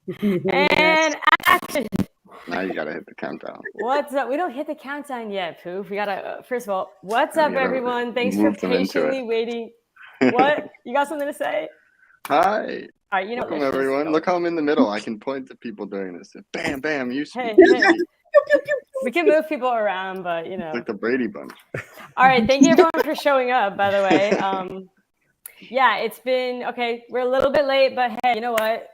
And action. Now you gotta hit the countdown. What's up? We don't hit the countdown yet, Poof. We gotta, first of all, what's up, gotta everyone? Thanks for move them into patiently it. waiting. What? You got something to say? Hi. All right, you know, Welcome, let's just everyone. go. Look how I'm in the middle. I can point to people doing this. Bam, bam. You speak. Hey. We can move people around, but you know. It's like the Brady Bunch. All right, thank you everyone for showing up, by the way. Yeah, it's been okay. We're a little bit late, but hey, you know what?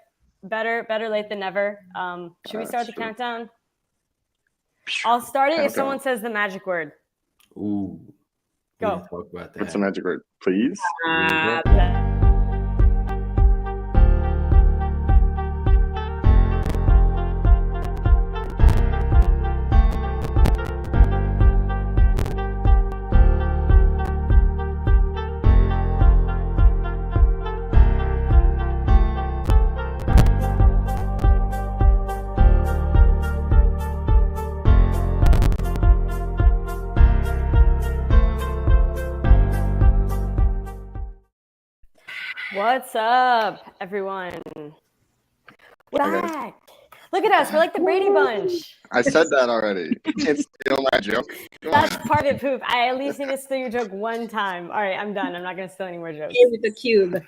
Better late than never. Should we start the countdown? I'll start it if someone says the magic word. Ooh. Go. Talk about that. What's the magic word? Please? What's up, everyone? We're back. Look at us. We're like the Brady Bunch. I said that already. It's still my joke. That's part of it, Poop. I at least need to steal your joke one time. All right, I'm done. I'm not going to steal any more jokes. With the cube.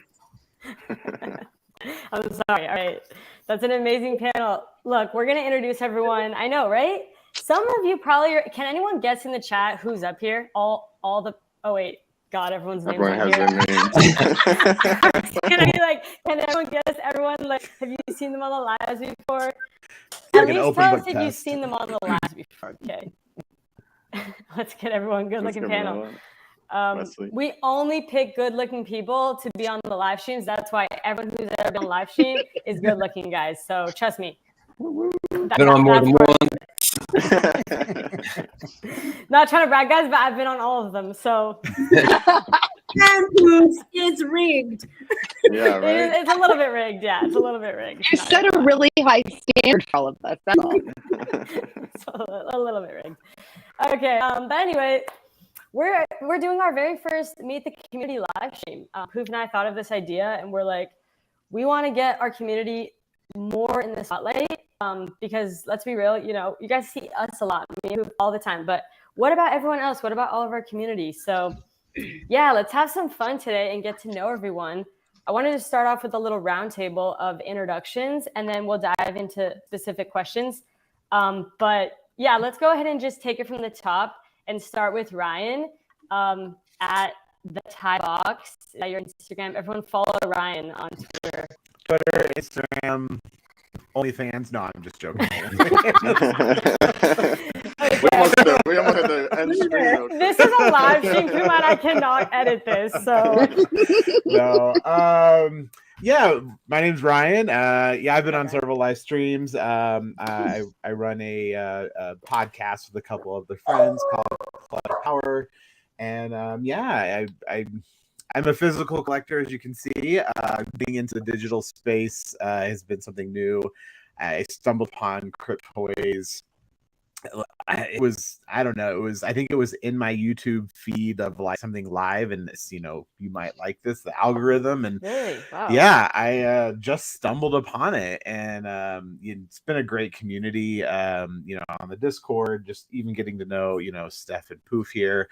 I'm sorry. All right. That's an amazing panel. Look, we're going to introduce everyone. I know, right? Some of you probably – can anyone guess in the chat who's up here? All the – oh, wait. God, everyone's names Everyone on has here. their names. Can I be like, can everyone guess everyone? Like, have you seen them on the lives before? Like At an least open tell us book if you've test. seen them on the lives before. Okay. Let's get everyone good-looking panel. We only pick good-looking people to be on the live streams. That's why everyone who's ever been on live stream is good-looking, guys. So trust me. Been on more than one. Not trying to brag, guys, but I've been on all of them. So It's rigged. Yeah, right. It's a little bit rigged. Yeah, it's a little bit rigged. You set a really high standard for all of us. That's all. It's a little bit rigged. Okay, but anyway, we're doing our very first Meet the Community live stream. Poof and I thought of this idea, and we're like, we want to get our community more in the spotlight. Because let's be real, you know, you guys see us a lot, me and Poof all the time. But what about everyone else? What about all of our community? So, yeah, let's have some fun today and get to know everyone. I wanted to start off with a little roundtable of introductions, and then we'll dive into specific questions. But yeah, let's go ahead and just take it from the top and start with Ryan at the Thai Box. At your Instagram, everyone follow Ryan on Twitter. Twitter, Instagram, OnlyFans. No, I'm just joking. We almost had the end screen. This is a live stream, Kumar. I cannot edit this. So no. Yeah, my name's Ryan. I've been on several live streams. I run a podcast with a couple of the friends called Clutter Power, and I'm a physical collector, as you can see. Being into the digital space has been something new. I stumbled upon Cryptoys. I think it was in my YouTube feed of like something live, and this, you know, you might like this, the algorithm, and really? Wow. Yeah, I just stumbled upon it, and it's been a great community, on the Discord, just even getting to know, Steph and Poof here.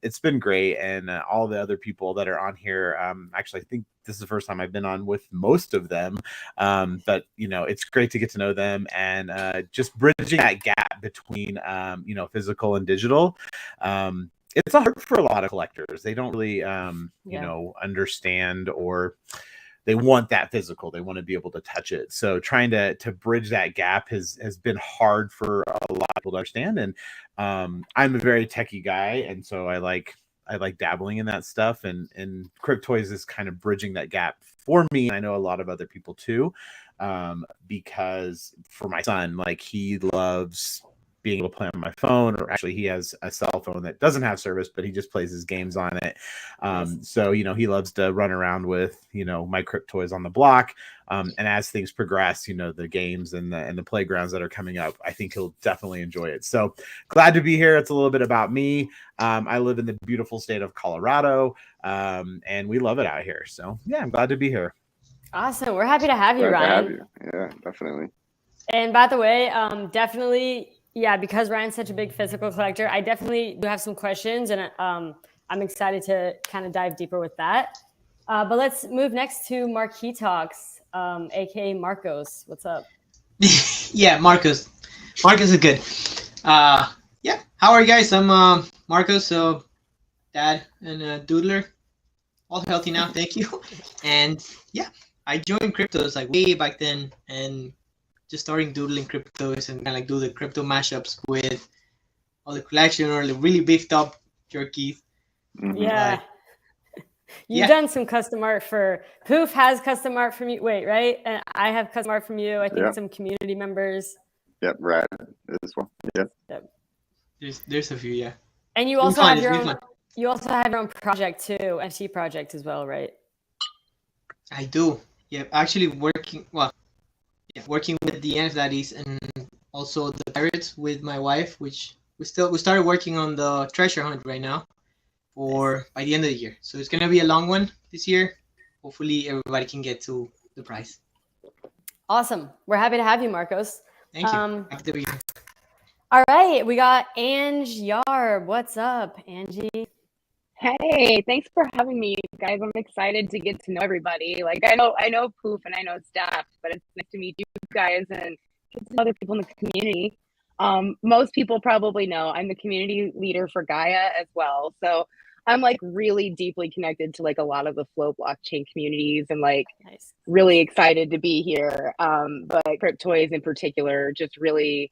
It's been great, and all the other people that are on here. Actually, I think this is the first time I've been on with most of them, but it's great to get to know them, and just bridging that gap between physical and digital. It's hard for a lot of collectors. They don't really understand, or they want that physical. They want to be able to touch it. So trying to bridge that gap has been hard for a lot of people to understand. And I'm a very techie guy, and so I like dabbling in that stuff, and Cryptoys is kind of bridging that gap for me. I know a lot of other people too, because for my son, like, he loves being able to play on my phone, or actually he has a cell phone that doesn't have service, but he just plays his games on it. So, he loves to run around with, my Cryptoys on the block. And as things progress, the games and the playgrounds that are coming up, I think he'll definitely enjoy it. So glad to be here. It's a little bit about me. I live in the beautiful state of Colorado, and we love it out here. So yeah, I'm glad to be here. Awesome. We're happy to have you, Glad to have Ryan. you. Yeah, definitely. And by the way, definitely, yeah, because Ryan's such a big physical collector, I definitely do have some questions, and I'm excited to kind of dive deeper with that. But let's move next to Marquee Talks, aka Marcos. What's up? Yeah, Marcos. Marcos is good. Yeah, how are you guys? I'm Marcos, so dad and doodler. All healthy now, thank you. And yeah, I joined cryptos like way back then, and just starting doodling cryptos and kind of like do the crypto mashups with all the collection or the really beefed up jerkies. Mhm. Yeah. Like, You've yeah. done some custom art for Poof has custom art from you. Wait, right? And I have custom art from you. I think Yeah. some community members. Yep, Rad as well. Yep. There's a few, yeah. And you It's also fun, have it's your really own. fun. You also have your own project too, FC project as well, right? I do. Yeah, actually working working with the NFTs and also the pirates with my wife, which we started working on the treasure hunt right now for by the end of the year. So it's gonna be a long one this year. Hopefully everybody can get to the prize. Awesome. We're happy to have you, Marcos. Thank you. Happy to be here. All right, we got Ange Yarb. What's up, Angie? Hey, thanks for having me, guys. I'm excited to get to know everybody. Like I know Poof and I know Steph, but it's nice to meet you guys and get to know other people in the community. Most people probably know I'm the community leader for Gaia as well. So I'm like really deeply connected to like a lot of the Flow blockchain communities and like Nice. really excited to be here. But Cryptoys in particular just really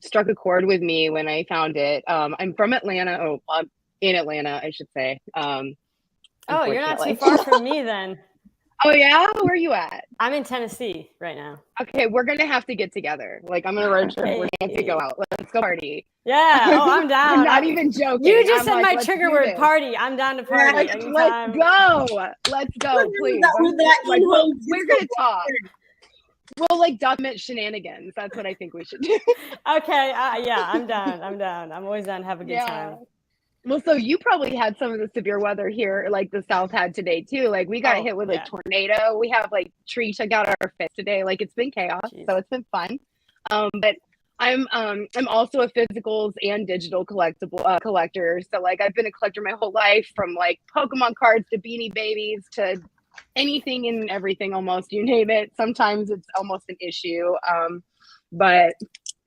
struck a chord with me when I found it. I'm from Atlanta. Oh, I'm in Atlanta, I should say. Oh, you're not too unfortunately. far from me then. Oh yeah, where are you at? I'm in Tennessee right now. Okay, we're gonna have to get together. Like I'm gonna road trip. We're gonna have to go out. Let's go party. Yeah. Oh, I'm down. I'm not even joking. You just I'm said like, my let's trigger do word, this. party. I'm down to party Let's anytime. go. Let's go, please. Like, we're gonna talk. We'll like document shenanigans. That's what I think we should do. Okay. Yeah, I'm down. I'm down. I'm always down to have a good time. Well, so you probably had some of the severe weather here, like the South had today too. Like we got Oh, hit with yeah. a tornado. We have like tree took out our fence today. Like it's been chaos, Jeez. so it's been fun. But I'm also a physicals and digital collector. So like I've been a collector my whole life, from like Pokemon cards to Beanie Babies to anything and everything, almost, you name it. Sometimes it's almost an issue. But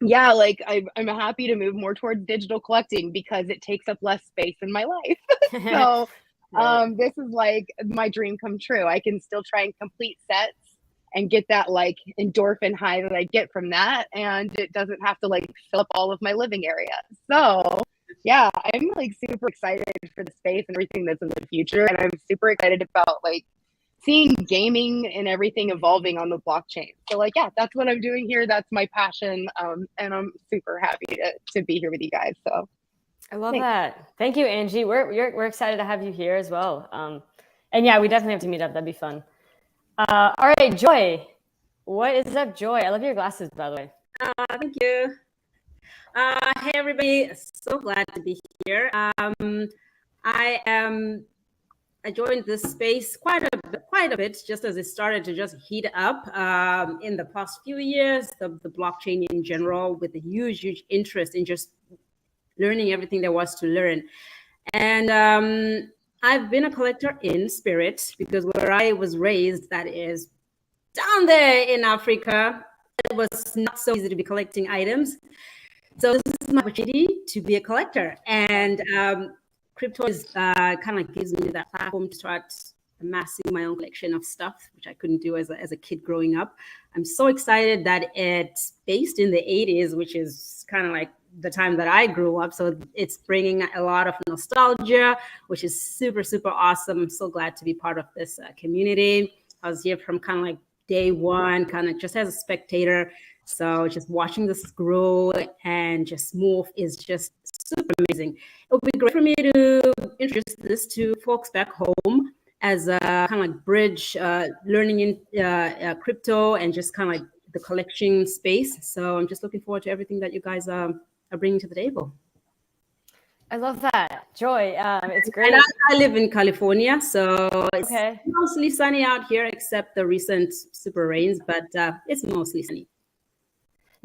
yeah, like I'm happy to move more towards digital collecting because it takes up less space in my life. So this is like my dream come true. I can still try and complete sets and get that like endorphin high that I get from that, and it doesn't have to like fill up all of my living area. So yeah, I'm like super excited for the space and everything that's in the future, and I'm super excited about like seeing gaming and everything evolving on the blockchain. So like, yeah, that's what I'm doing here. That's my passion. And I'm super happy to be here with you guys. So I love Thanks. that. Thank you, Angie. We're excited to have you here as well. And yeah, we definitely have to meet up. That'd be fun. All right, Joy. What is up, Joy? I love your glasses, by the way. Thank you. Hey, everybody. So glad to be here. I joined this space quite a bit just as it started to just heat up in the past few years, the blockchain in general, with a huge interest in just learning everything there was to learn. And I've been a collector in spirit because where I was raised, that is down there in Africa, it was not so easy to be collecting items. So this is my opportunity to be a collector. And crypto is kind of gives me that platform to start amassing my own collection of stuff, which I couldn't do as a kid growing up. I'm so excited that it's based in the 80s, which is kind of like the time that I grew up. So it's bringing a lot of nostalgia, which is super awesome. I'm so glad to be part of this community. I was here from kind of like day one, kind of just as a spectator. So just watching this grow and just move is just super amazing. It would be great for me to introduce this to folks back home as a kind of like bridge, learning in crypto and just kind of like the collection space. So I'm just looking forward to everything that you guys are bringing to the table. I love that. Joy, it's great. And I live in California, so it's Okay. mostly sunny out here, except the recent super rains, but it's mostly sunny.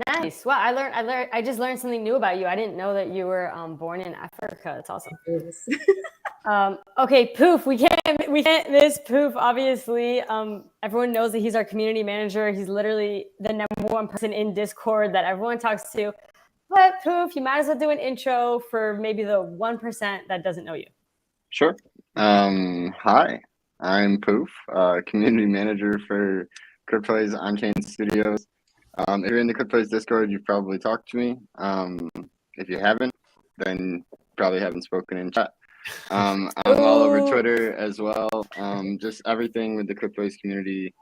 Nice. Well, I just learned something new about you. I didn't know that you were born in Africa. That's awesome. Okay, Poof. We can't miss Poof. Obviously, everyone knows that he's our community manager. He's literally the number one person in Discord that everyone talks to. But Poof, you might as well do an intro for maybe the 1% that doesn't know you. Sure. Hi, I'm Poof, community manager for Cryptoys On-Chain Studios. If you're in the Cryptoys Discord, you've probably talked to me. If you haven't, then probably haven't spoken in chat. I'm all over Twitter as well. Just everything with the Cryptoys community.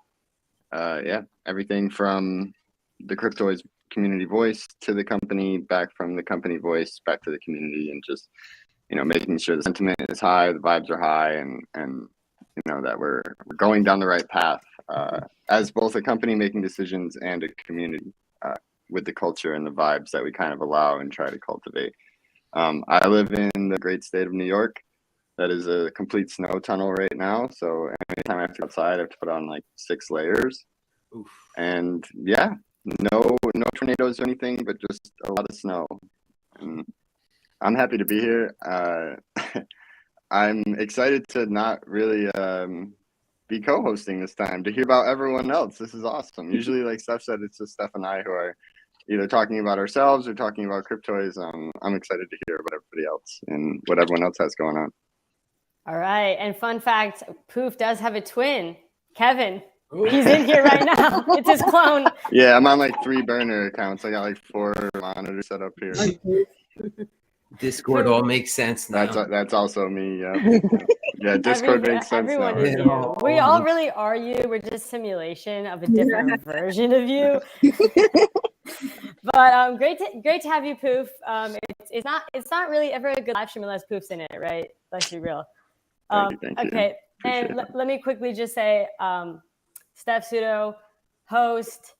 Yeah, everything from the Cryptoys community voice to the company, back from the company voice back to the community, and just making sure the sentiment is high, the vibes are high, and that we're going down the right path as both a company making decisions and a community with the culture and the vibes that we kind of allow and try to cultivate. I live in the great state of New York. That is a complete snow tunnel right now. So anytime I have to go outside, I have to put on like 6 layers. Oof. And yeah, no tornadoes or anything, but just a lot of snow. And I'm happy to be here. I'm excited to not really be co-hosting this time, to hear about everyone else. This is awesome. Usually, like Steph said, it's just Steph and I who are either talking about ourselves or talking about Cryptoys. I'm excited to hear about everybody else and what everyone else has going on. All right. And fun fact, Poof does have a twin, Kevin. He's in here right now. It's his clone. Yeah, I'm on like 3 burner accounts. I got like 4 monitors set up here. Discord all makes sense now. That's also me. Yeah, yeah. Discord makes sense now. Everyone is you. We all really are you. We're just simulation of a different version of you. But great to have you, Poof. It's not really ever a good live stream unless Poof's in it, right? Let's be real. Thank you. Okay, and let me quickly just say, Steph Pseudo, host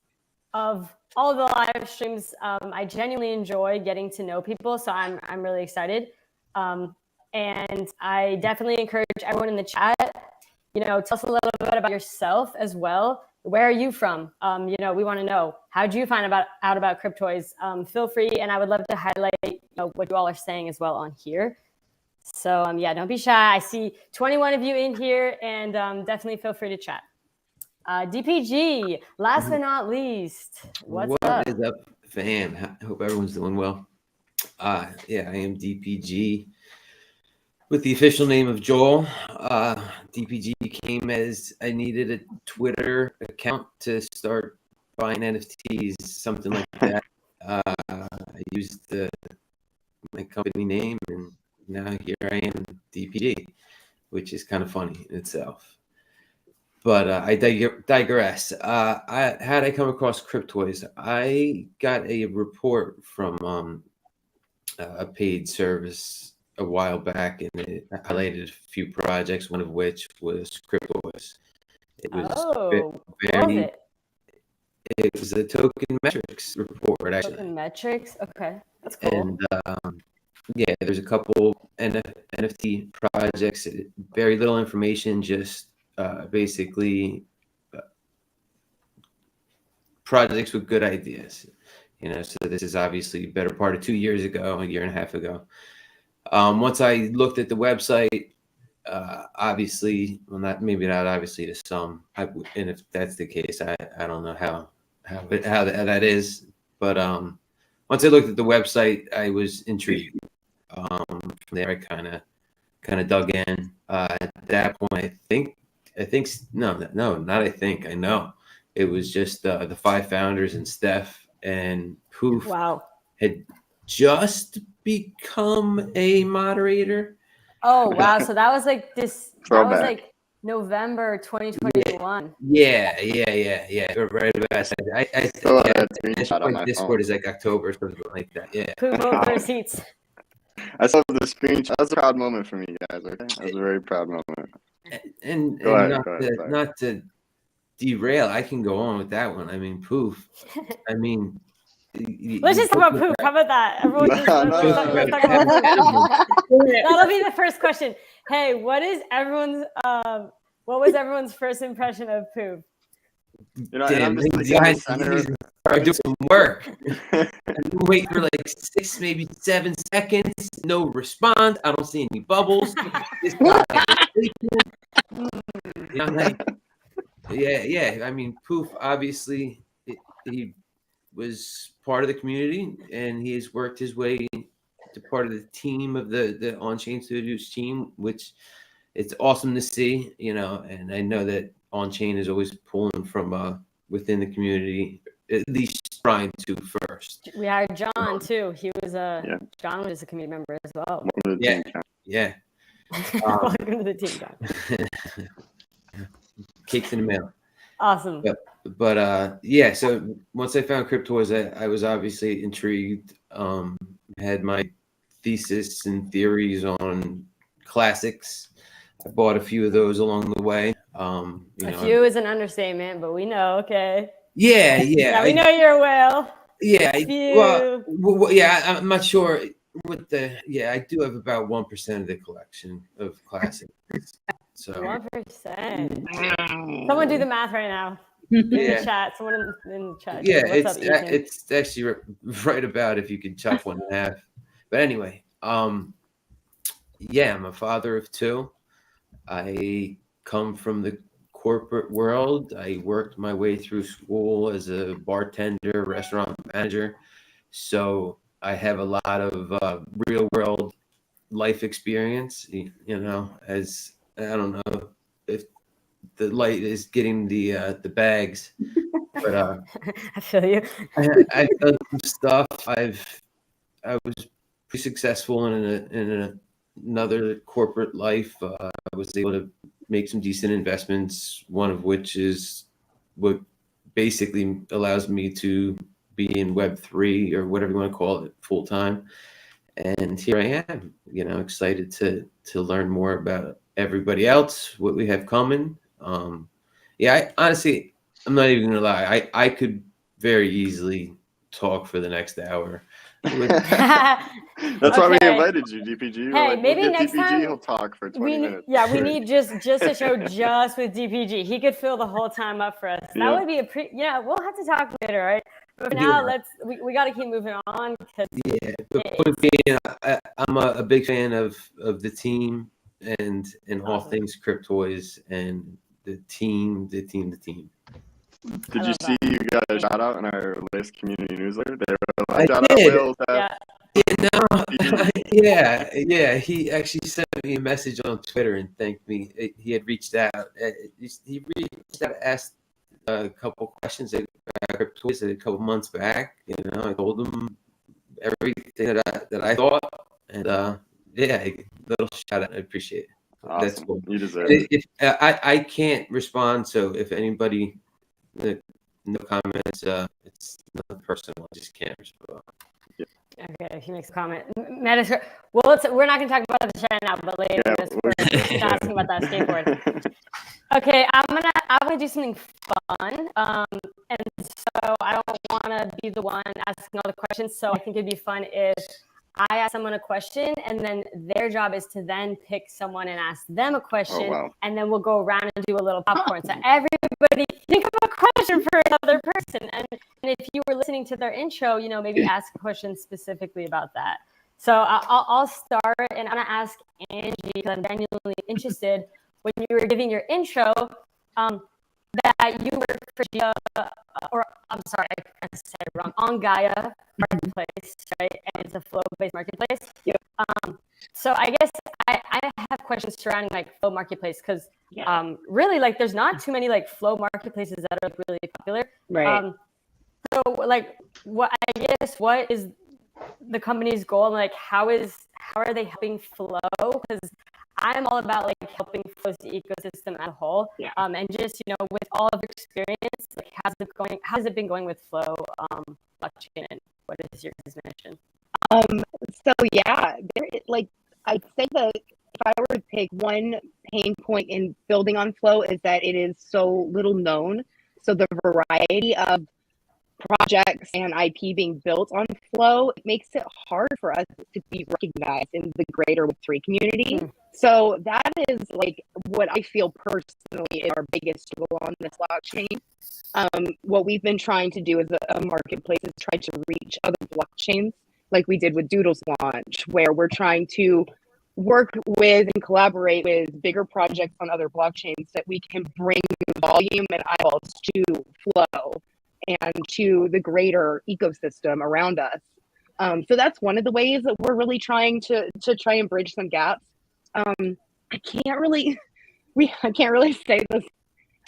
of all of the live streams. I genuinely enjoy getting to know people, so I'm really excited. And I definitely encourage everyone in the chat, tell us a little bit about yourself as well. Where are you from? We want to know, how did you find out about Cryptoys? Feel free, and I would love to highlight what you all are saying as well on here. So yeah, don't be shy. I see 21 of you in here, and definitely feel free to chat. DPG, last but not least, what's up? What is up, fam? Hope everyone's doing well. Yeah, I am DPG with the official name of Joel. DPG came as I needed a Twitter account to start buying NFTs, something like that. I used my company name, and now here I am, DPG, which is kind of funny in itself. But I digress. How did I come across Cryptoys? I got a report from a paid service a while back, and it highlighted a few projects, one of which was Cryptoys. It was it was a token metrics report, actually. Token metrics? Okay, that's cool. And yeah, there's a couple NFT projects, very little information, just basically projects with good ideas. So this is obviously a better part of 2 years ago, a year and a half ago. Once I looked at the website, obviously, well, not obviously to some, and if that's the case, I don't know how that is, but once I looked at the website, I was intrigued. From there, I kind of dug in. At that point, I know it was just the 5 founders and Steph and Poof. Wow. Had just become a moderator. Oh wow! So that was like this. Throwback. That was like November 2021. Yeah. Right about that. I Still think have a screenshot on my Discord phone. is like October, something like that. Yeah. Poof over receipts. I saw the screenshot. That was a proud moment for me, guys. Okay, that was a very proud moment. And Go ahead, not to derail, I can go on with that one. I mean, Poof. I mean, Let's just talk about poop. How about that? Everyone just No, let's talk about poop. That'll be the first question. Hey, what was everyone's first impression of poop? You know, and I'm Damn, just like in the guys, center. are doing some work. Wait for like 6, maybe 7 seconds. No response. I don't see any bubbles. This guy is sleeping. I'm like, yeah. I mean, Poof, obviously, he was part of the community, and he has worked his way to part of the team of the On-Chain Studios team, which it's awesome to see, you know. And I know that On-Chain is always pulling from within the community, at least trying to first. We hired John too. He was John was a community member as well. Yeah. Welcome to the team, John. Cakes in the mail. Awesome. But yeah, so once I found Cryptoids, I was obviously intrigued. Had my thesis and theories on classics. I bought a few of those along the way. A few is an understatement, but we know, okay. Yeah. We know you're a whale. Yeah. Few. Well, yeah, I'm not sure what I do have about 1% of the collection of classics. So 1%. Someone do the math right now. In the chat. Someone in the chat. Yeah, What's up, Ethan? it's actually right about if you could chop one in half. But anyway, yeah, I'm a father of 2. I come from the corporate world. I worked my way through school as a bartender, restaurant manager. So I have a lot of real world life experience, you know, as I don't know if the light is getting the bags, but I feel you. I've done some stuff. I was pretty successful in another corporate life. I was able to make some decent investments, one of which is what basically allows me to be in Web3 or whatever you want to call it full time. And here I am, you know, excited to learn more about everybody else, what we have coming. I honestly, I'm not even gonna lie. I could very easily talk for the next hour. That's why we invited you, DPG. Hey, like, maybe we'll get next DPG, time he'll talk for 20 minutes. Yeah, we need just a show just with DPG. He could fill the whole time up for us. That would be we'll have to talk later, right? But for now, we got to keep moving on. Yeah, but point being, I'm a big fan of the team and all things Cryptoids and the team. Did you see you got a shout out in our latest community newsletter? They were like, shout out Will. Yeah. He actually sent me a message on Twitter and thanked me. He had reached out. He reached out, asked a couple questions about Cryptoids a couple months back. You know, I told him everything that I thought, and little shout out. I appreciate it. Awesome. That's cool. You deserve it. I can't respond, so if anybody, no comments. It's not personal. I just can't respond. Okay, he makes a comment. Well, we're not going to talk about the chat now, but later we're asking about that skateboard. Okay, I'm gonna do something fun. And so I don't want to be the one asking all the questions. So I think it'd be fun if I ask someone a question, and then their job is to then pick someone and ask them a question, and then we'll go around and do a little popcorn. So everybody think of a question for another person, and if you were listening to their intro, you know, maybe ask a question specifically about that. So I'll start, and I'm gonna ask Angie because I'm genuinely interested. When you were giving your intro, that you work for Gia, or I'm sorry, I said it wrong, on Gaia Marketplace, right? And it's a flow-based marketplace. Yep. So I guess I have questions surrounding like flow marketplace because really like there's not too many like flow marketplaces that are really popular. Right. So like what is the company's goal? Like how are they helping Flow? Because I'm all about like helping Flow's ecosystem as a whole. Yeah. And just, you know, with all of your experience, like how's it been going with Flow blockchain, and what is your mission? So yeah, like I'd say that if I were to pick one pain point in building on Flow is that it is so little known. So the variety of projects and IP being built on Flow, it makes it hard for us to be recognized in the greater Web3 community. So that is like what I feel personally is our biggest struggle on this blockchain. What we've been trying to do as a marketplace is try to reach other blockchains, like we did with Doodle's launch, where we're trying to work with and collaborate with bigger projects on other blockchains that we can bring volume and eyeballs to Flow and to the greater ecosystem around us. So that's one of the ways that we're really trying to try and bridge some gaps. I can't really say this.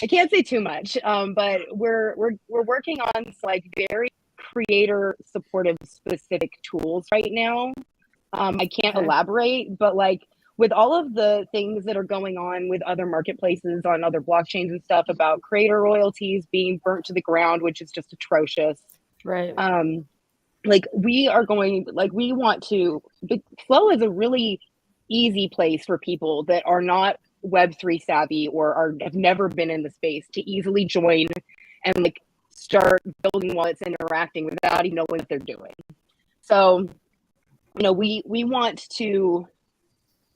I can't say too much, but we're working on like very creator supportive specific tools right now. I can't elaborate, but like with all of the things that are going on with other marketplaces on other blockchains and stuff about creator royalties being burnt to the ground, which is just atrocious. Right. Like we want to, Flow is a really easy place for people that are not Web3 savvy or have never been in the space to easily join and like start building wallets, interacting without even knowing what they're doing. So, you know, we want to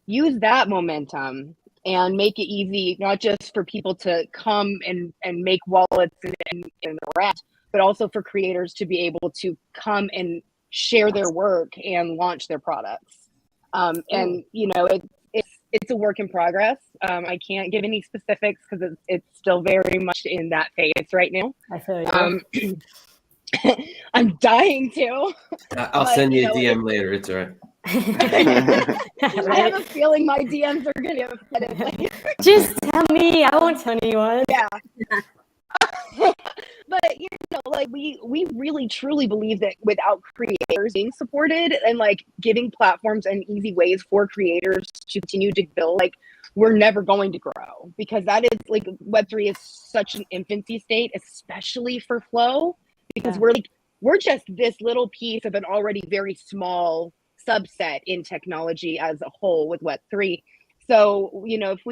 use that momentum and make it easy, not just for people to come and make wallets and interact, but also for creators to be able to come and share their work and launch their products. And, you know, it's a work in progress. I can't give any specifics because it's still very much in that phase right now. I feel you. I'm dying to. I'll send you a DM later. It's all right. I have a feeling my DMs are going to get flooded later. Just tell me. I won't tell anyone. Yeah. But you know, like we really truly believe that without creators being supported and like giving platforms and easy ways for creators to continue to build, like we're never going to grow, because that is like Web3 is such an infancy state, especially for Flow, because we're just this little piece of an already very small subset in technology as a whole with Web3. So, you know, if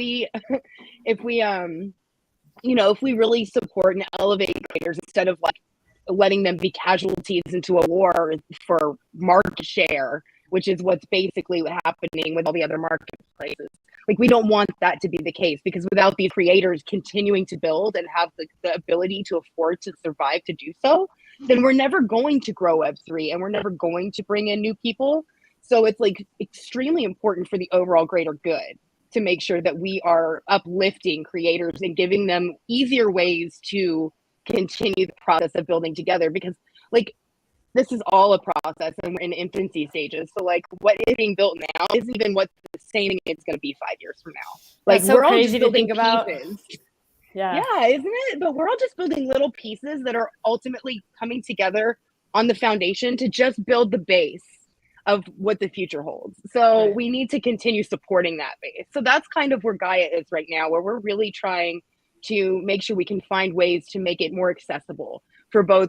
we really support and elevate creators instead of like letting them be casualties into a war for market share, which is what's basically happening with all the other marketplaces. Like we don't want that to be the case, because without these creators continuing to build and have the ability to afford to survive to do so, then we're never going to grow Web3 and we're never going to bring in new people. So it's like extremely important for the overall greater good to make sure that we are uplifting creators and giving them easier ways to continue the process of building together, because like this is all a process and we're in infancy stages. So like what is being built now isn't even what the same it's going to be 5 years from now. Like so we're all crazy just building to think about. pieces. Yeah, isn't it? But we're all just building little pieces that are ultimately coming together on the foundation to just build the base of what the future holds. So we need to continue supporting that base. So that's kind of where Gaia is right now, where we're really trying to make sure we can find ways to make it more accessible for both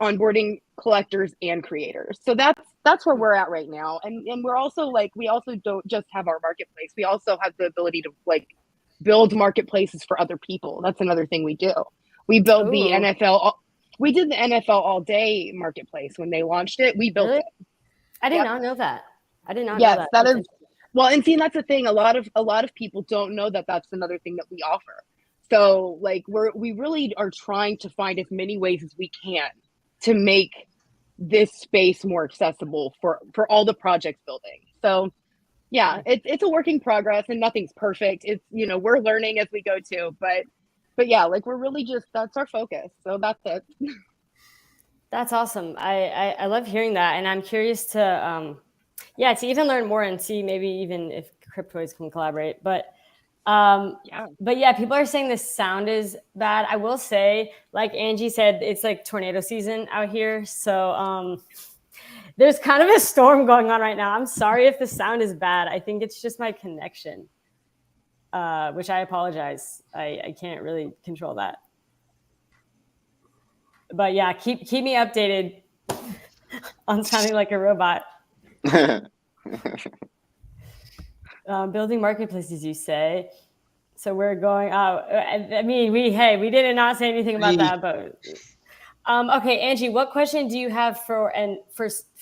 onboarding collectors and creators. So that's where we're at right now. And we're also like, we also don't just have our marketplace. We also have the ability to like build marketplaces for other people. That's another thing we do. We built the NFL. We did the NFL All Day marketplace when they launched it. We built it. I did not know that. I did not know Yes, that. that is well, and see, that's the thing. A lot of people don't know that that's another thing that we offer. So like we really are trying to find as many ways as we can to make this space more accessible for all the projects building. So yeah, it's a work in progress and nothing's perfect. It's, you know, we're learning as we go too, but yeah, like we're really just, that's our focus. So that's it. That's awesome. I love hearing that. And I'm curious to, to even learn more and see maybe even if Cryptoids can collaborate. But people are saying the sound is bad. I will say, like Angie said, it's like tornado season out here. So there's kind of a storm going on right now. I'm sorry if the sound is bad. I think it's just my connection, which I apologize. I can't really control that. But yeah, keep me updated on sounding like a robot. Building marketplaces, you say. So we're going out. I mean, we did not say anything about that, but Okay, Angie, what question do you have for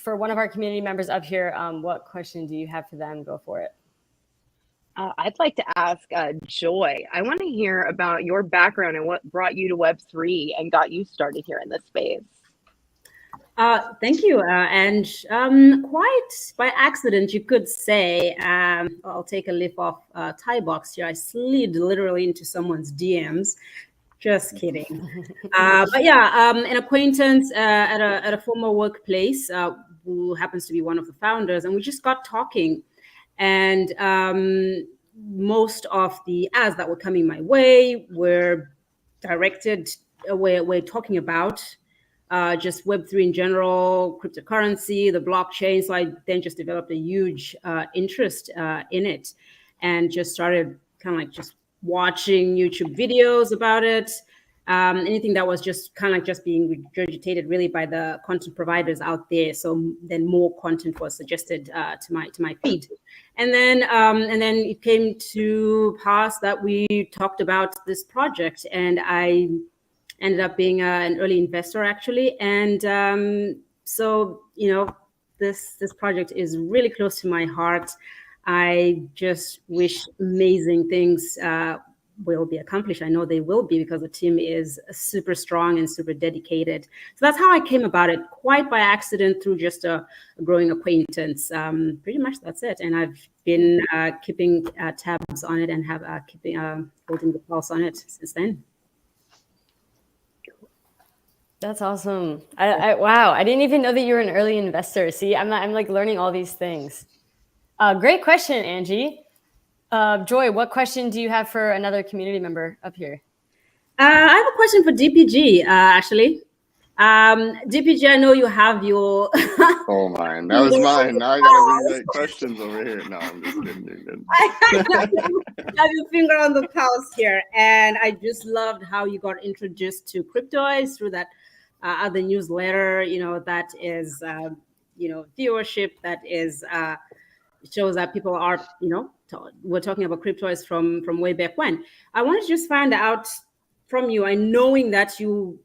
one of our community members up here? What question do you have for them? Go for it. I'd like to ask Joy. I want to hear about your background and what brought you to Web3 and got you started here in this space. Thank you. And quite by accident, you could say, I'll take a leaf off Thai box here. I slid literally into someone's DMs. Just kidding. But yeah, an acquaintance at a former workplace who happens to be one of the founders, and we just got talking. And most of the ads that were coming my way were directed, we're talking about just Web3 in general, cryptocurrency, the blockchain. So I then just developed a huge interest in it and just started kind of like just watching YouTube videos about it. Anything that was just kind of like just being regurgitated really by the content providers out there. So then more content was suggested to my feed. And then it came to pass that we talked about this project, and I ended up being an early investor actually. And so, you know, this project is really close to my heart. I just wish amazing things will be accomplished. I know they will be because the team is super strong and super dedicated. So that's how I came about it, quite by accident through just a growing acquaintance. Pretty much that's it. And I've been keeping tabs on it and have keeping holding the pulse on it since then. That's awesome. Wow, I didn't even know that you were an early investor. See, I'm like learning all these things. Great question, Angie. Joy, what question do you have for another community member up here? I have a question for DPG, actually. DPG, I know you have your... Oh, mine. That was mine. Now I got to read questions over here. No, I'm just kidding. You're good. I have your finger on the pulse here. And I just loved how you got introduced to Cryptoids through that other newsletter, you know, that is, you know, viewership that is... shows that people are, you know, we're talking about Cryptoids from way back when. I want to just find out from you, and knowing that you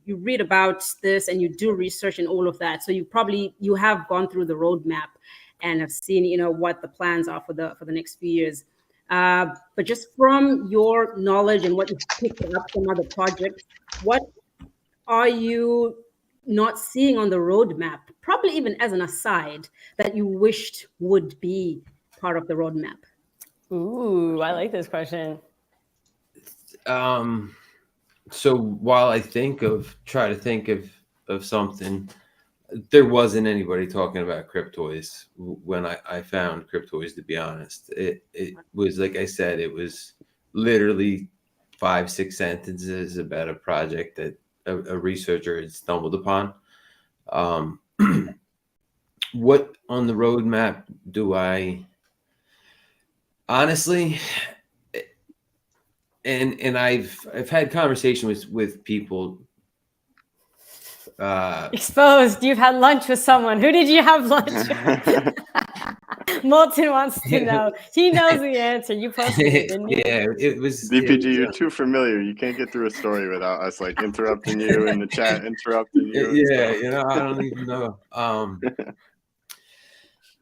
read about this and you do research and all of that, so you have gone through the roadmap and have seen, you know, what the plans are for the next few years. But just from your knowledge and what you've picked up from other projects, what are you not seeing on the roadmap, probably even as an aside, that you wished would be part of the roadmap? Ooh, I like this question. So while I try to think of something, there wasn't anybody talking about Cryptoids when I found Cryptoids, to be honest. It was, like I said, it was literally 5-6 sentences about a project that a researcher had stumbled upon. What on the roadmap do I honestly, and I've had conversations with people. Exposed. You've had lunch with someone. Who did you have lunch with? Molten wants to know. He knows the answer. You posted it, didn't you? Yeah, it was DPG, you're too familiar. You can't get through a story without us like interrupting you in the chat, interrupting you. Yeah, you know, I don't even know.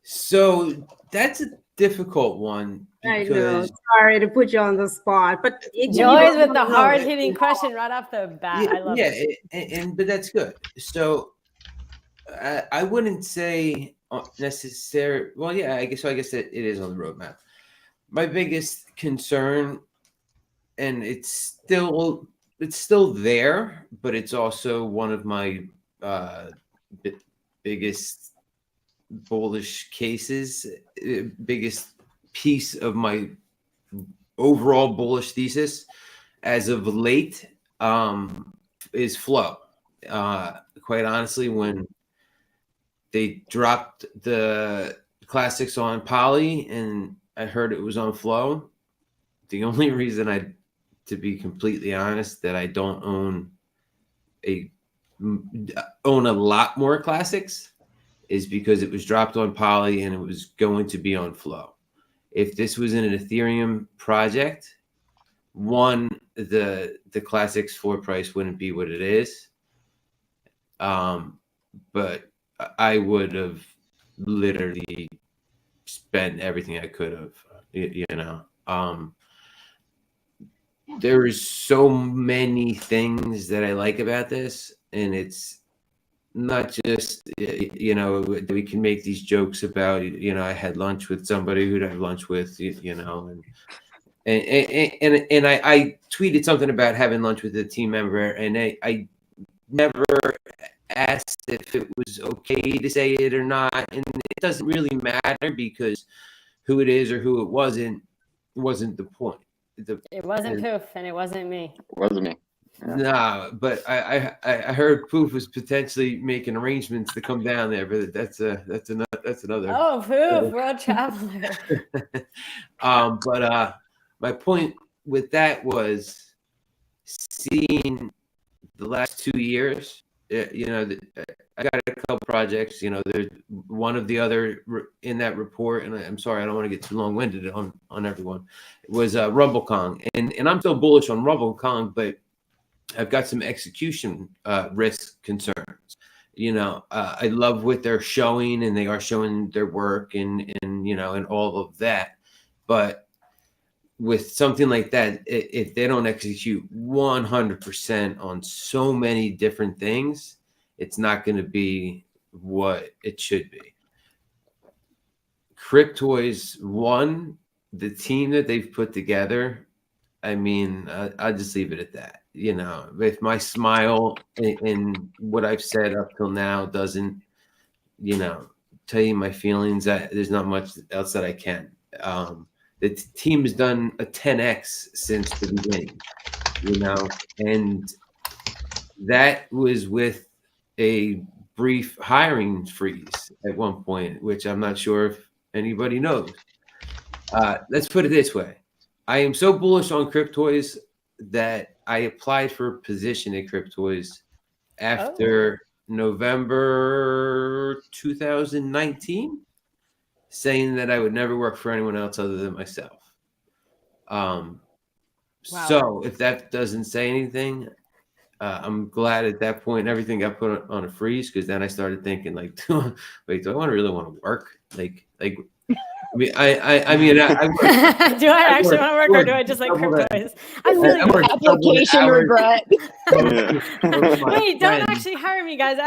So that's a difficult one. I know. Sorry to put you on the spot, but Joy's with the hard-hitting question right off the bat. I love it. But that's good. So I wouldn't say necessary. Well, yeah, I guess it is on the roadmap. My biggest concern, and it's still there, but it's also one of my biggest bullish cases, biggest piece of my overall bullish thesis as of late is Flow. Quite honestly, when they dropped the classics on Poly and I heard it was on Flow, the only reason to be completely honest, that I don't own a lot more classics is because it was dropped on Poly and it was going to be on Flow. If this was in an Ethereum project, one, the classics floor price wouldn't be what it is. But I would have literally spent everything I could have, you know. There is so many things that I like about this, and it's not just, you know, we can make these jokes about, you know, I had lunch with somebody who'd have lunch with, you know, and I tweeted something about having lunch with a team member, and I never asked if it was okay to say it or not, and it doesn't really matter because who it is or who it wasn't the point. It wasn't Poof, and it wasn't me. Wasn't me. Nah, but I heard Poof was potentially making arrangements to come down there, but that's another. Oh, Poof, world traveler. But my point with that was seeing the last 2 years. You know, I got a couple projects. You know, there's one of the other in that report, and I'm sorry, I don't want to get too long-winded on everyone. It was RumbleKong, and I'm still bullish on RumbleKong, but I've got some execution risk concerns. You know, I love what they're showing, and they are showing their work, and you know, and all of that. But with something like that, if they don't execute 100% on so many different things, it's not going to be what it should be. Cryptoys, one, the team that they've put together, I mean, I'll just leave it at that. You know, if my smile and what I've said up till now doesn't, you know, tell you my feelings, there's not much else that I can. The team has done a 10x since the beginning, you know, and that was with a brief hiring freeze at one point, which I'm not sure if anybody knows. Let's put it this way. I am so bullish on Cryptoys that I applied for a position at Cryptoys after November 2019, saying that I would never work for anyone else other than myself. Wow. So if that doesn't say anything, I'm glad at that point everything got put on a freeze, because then I started thinking like, wait, do I really want to work? Like, I mean, I mean, I work, do I actually want to work, or do I just like Cryptoys? I feel I like work Application hours. regret. wait, don't actually hire me, guys.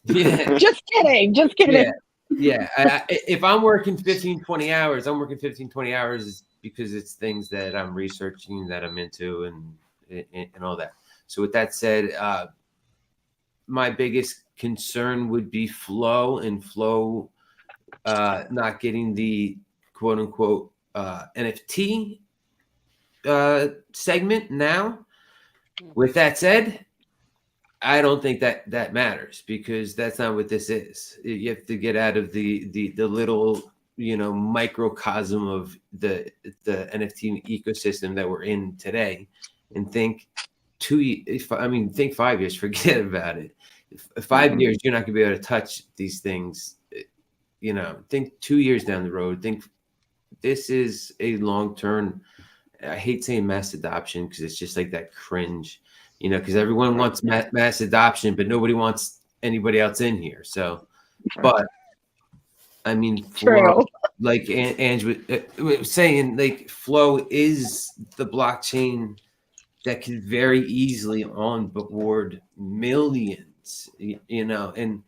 Yeah. Just kidding. Just kidding. Yeah. If I'm working 15, 20 hours, I'm working 15, 20 hours because it's things that I'm researching, that I'm into, and all that. So with that said, my biggest concern would be Flow, and Flow not getting the quote unquote NFT segment now. With that said, I don't think that matters, because that's not what this is. You have to get out of the little, you know, microcosm of the NFT ecosystem that we're in today, and think think 5 years, forget about it. 5 years, you're not gonna be able to touch these things. You know, think 2 years down the road. Think this is a long-term. I hate saying mass adoption, because it's just like that cringe. You know, because everyone wants mass adoption, but nobody wants anybody else in here. So, but I mean, Flow, like Ange was saying, like Flow is the blockchain that can very easily onboard millions. You know, and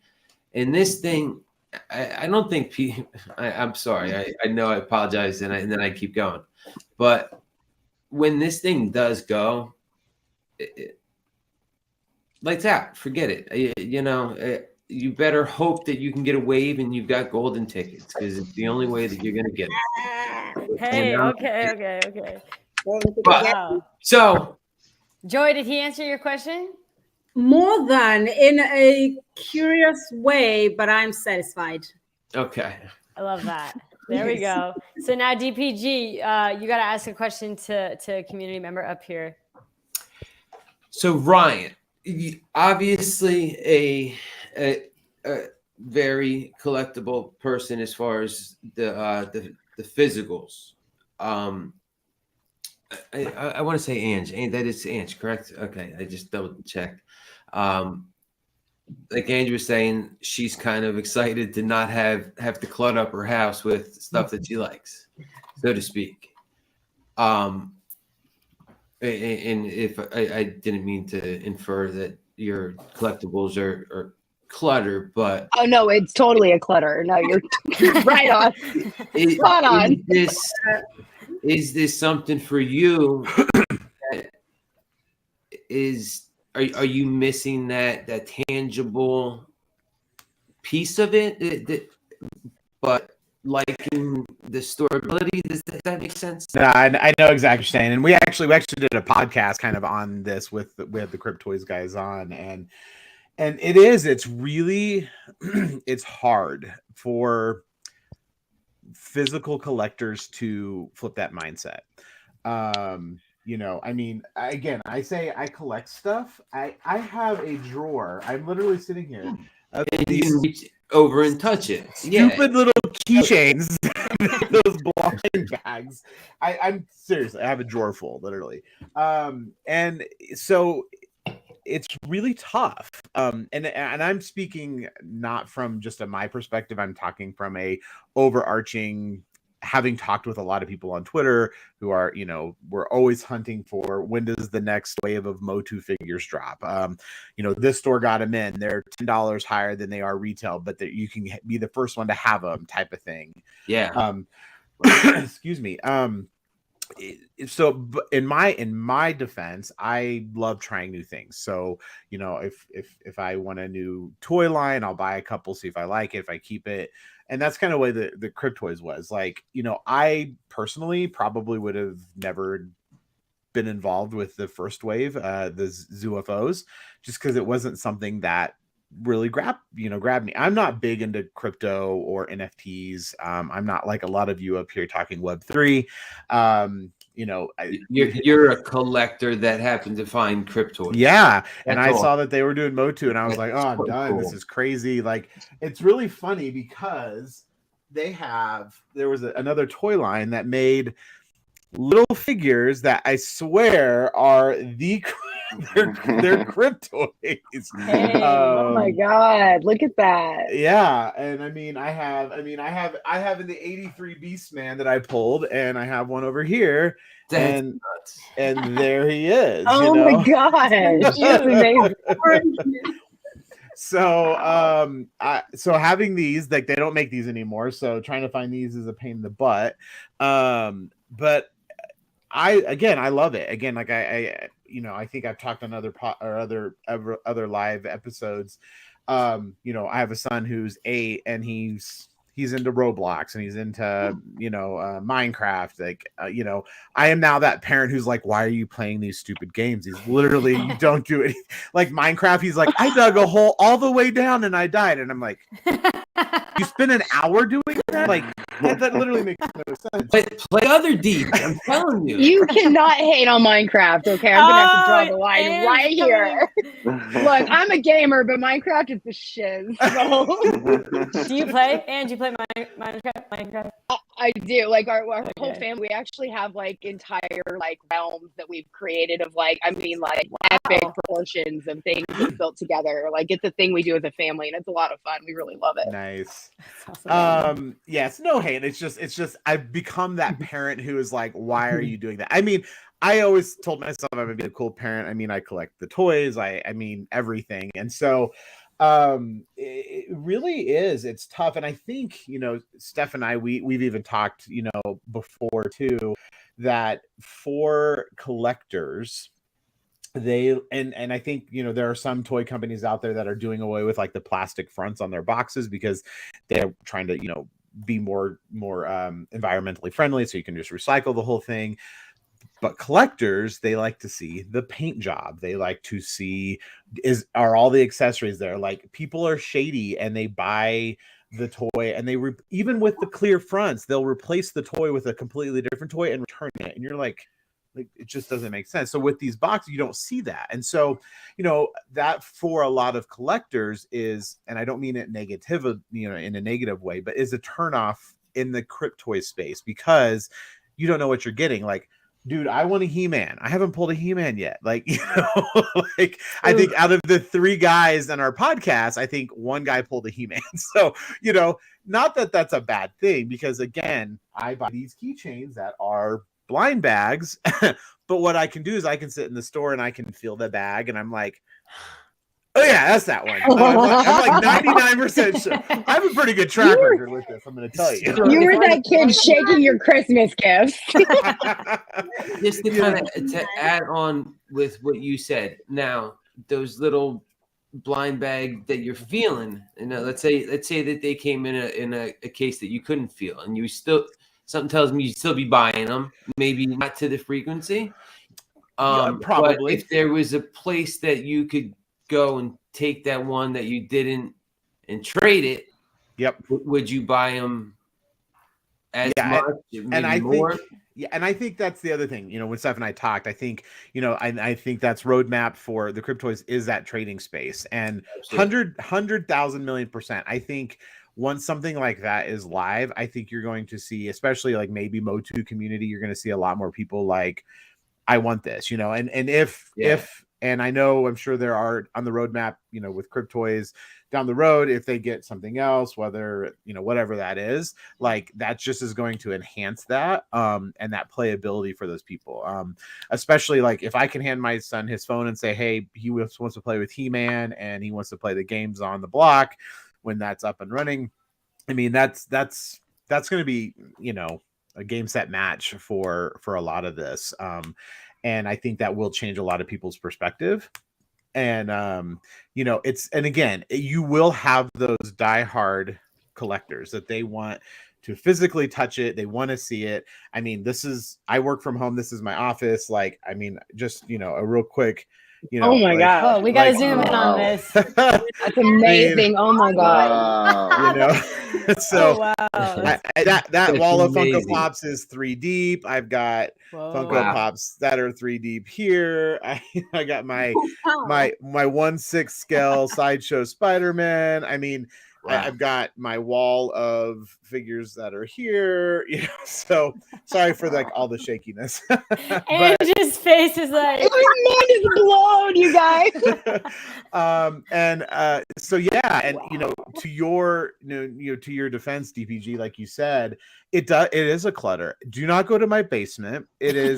this thing, I don't think I'm sorry. I know I apologize, and then I keep going, but when this thing does go, lights out, forget it. You know, you better hope that you can get a wave and you've got golden tickets, because it's the only way that you're going to get it. Hey, okay. But, Wow. so, Joy, did he answer your question? More than in a curious way, but I'm satisfied. okay. I love that. There we go. So now, DPG, you got to ask a question to a community member up here. So Ryan, obviously a very collectible person as far as the physicals. I want to say Ange. That is Ange, correct? Okay, I just double checked. like Andrew was saying, she's kind of excited to not have to clutter up her house with stuff that she likes, so to speak. And if I didn't mean to infer that your collectibles are clutter, but Oh no, it's totally a clutter. No, you're right on. Spot on. Is this something for you? Are you missing that tangible piece of it? But liking the storeability, does that make sense? No, I know exactly what you're saying, and we actually did a podcast kind of on this with we had the Crypt Toys guys on, and it's really it's hard for physical collectors to flip that mindset. You know, I mean, again, I say I collect stuff. I have a drawer. I'm literally sitting here. And you can reach over and touch it. Stupid little keychains, those blind bags. I'm seriously, I have a drawer full, literally. And so it's really tough. And I'm speaking not from just my perspective. I'm talking from a overarching, having talked with a lot of people on Twitter who are, you know, we're always hunting for when does the next wave of Motu figures drop. You know, this store got them in, they're $10 higher than they are retail, but that you can be the first one to have them, type of thing. Yeah. Excuse me. So in my defense, I love trying new things. So, you know, if I want a new toy line, I'll buy a couple, see if I like it, if I keep it. And that's kind of the way the Crypt Toys was. Like, you know, I personally probably would have never been involved with the first wave, the ZUFOs, just because it wasn't something that really grabbed me. I'm not big into crypto or NFTs. I'm not like a lot of you up here talking Web3. You know, you're a collector that happened to find crypto. Yeah, and I saw that they were doing Motu, and I was like, oh, I'm done. Cool. This is crazy. Like, it's really funny because there was another toy line that made little figures that I swear are they're Crypt Toys. Hey. Oh my god, look at that. Yeah, and I have in the 83 Beastman that I pulled, and I have one over here. And there he is. Oh you know? my gosh. That's amazing. So so having these, like, they don't make these anymore, so trying to find these is a pain in the butt. But I love it. Again, like I you know, I think I've talked on other live episodes. You know, I have a son who's 8, and he's into Roblox, and he's into, you know, Minecraft. Like, you know, I am now that parent who's like, why are you playing these stupid games? He's literally, you don't do it. Like Minecraft, he's like, I dug a hole all the way down and I died. And I'm like, you spend an hour doing that? Like, that literally makes no sense. Play other deeds. I'm telling you. You cannot hate on Minecraft, okay? I'm gonna have to draw the line right here. Look, I'm a gamer, but Minecraft is the shiz. So. Do you play? And do you play Minecraft? I do. Like our whole family, we actually have like entire like realms that we've created of like, I mean, like epic proportions of things we've built together. Like, it's a thing we do as a family, and it's a lot of fun. We really love it. Nice. Awesome. Yes, no hate. It's just I've become that parent who is like, why are you doing that? I mean, I always told myself I'm gonna be a cool parent. I mean, I collect the toys, I mean everything. And so it really is, it's tough. And I think, you know, Steph and I, we've even talked, you know, before too, that for collectors, and I think, you know, there are some toy companies out there that are doing away with like the plastic fronts on their boxes because they're trying to, you know, be more environmentally friendly, so you can just recycle the whole thing. But collectors, they like to see the paint job. They like to see, are all the accessories there? Like, people are shady and they buy the toy, and they even with the clear fronts, they'll replace the toy with a completely different toy and return it. And you're like it just doesn't make sense. So with these boxes, you don't see that. And so, you know, that for a lot of collectors is, and I don't mean it negative, you know, in a negative way, but is a turnoff in the crypt toy space, because you don't know what you're getting. Like, dude, I want a He-Man. I haven't pulled a He-Man yet. Like, like I think out of the 3 guys on our podcast, I think 1 guy pulled a He-Man. So, not that that's a bad thing, because again, I buy these keychains that are blind bags, but what I can do is I can sit in the store and I can feel the bag and I'm like, oh yeah, that's that one. I'm like 99% sure. I have a pretty good track record with this, I'm going to tell you. You were that kid shaking your Christmas gifts. Just to kind of to add on with what you said. Now, those little blind bag that you're feeling, let's say that they came in a case that you couldn't feel, and you still, something tells me you'd still be buying them, maybe not to the frequency. Probably. But if there was a place that you could go and take that one that you didn't and trade it, would you buy them as much? And I more? think that's the other thing. When Steph and I talked, I think I think that's roadmap for the Cryptoys is that trading space, and 100,000 million%. I think once something like that is live, I think you're going to see, especially like maybe Motu community, you're going to see a lot more people like, I want this, and if and I know, I'm sure there are on the roadmap, with Cryptoys down the road, if they get something else, whether, whatever that is, like that just is going to enhance that and that playability for those people. Especially like if I can hand my son his phone and say, hey, he wants to play with He-Man and he wants to play the games on the block when that's up and running. I mean, that's going to be, a game set match for a lot of this. And I think that will change a lot of people's perspective. And, and again, you will have those diehard collectors that they want to physically touch it. They want to see it. I mean, I work from home. This is my office. Like, I mean, just, a real quick, oh my God. Oh, we got to zoom in on this. That's amazing. Oh my God. So wow. that wall of Funko amazing. Pops is 3 deep. I've got Funko Pops that are 3 deep here. I got my 1/6 scale Sideshow Spider-Man. I mean, I've got my wall of figures that are here, so sorry for like all the shakiness. And his face is like, my mind is blown, you guys. So yeah, and to your to your defense, DPG, like you said, it is a clutter. Do not go to my basement. It is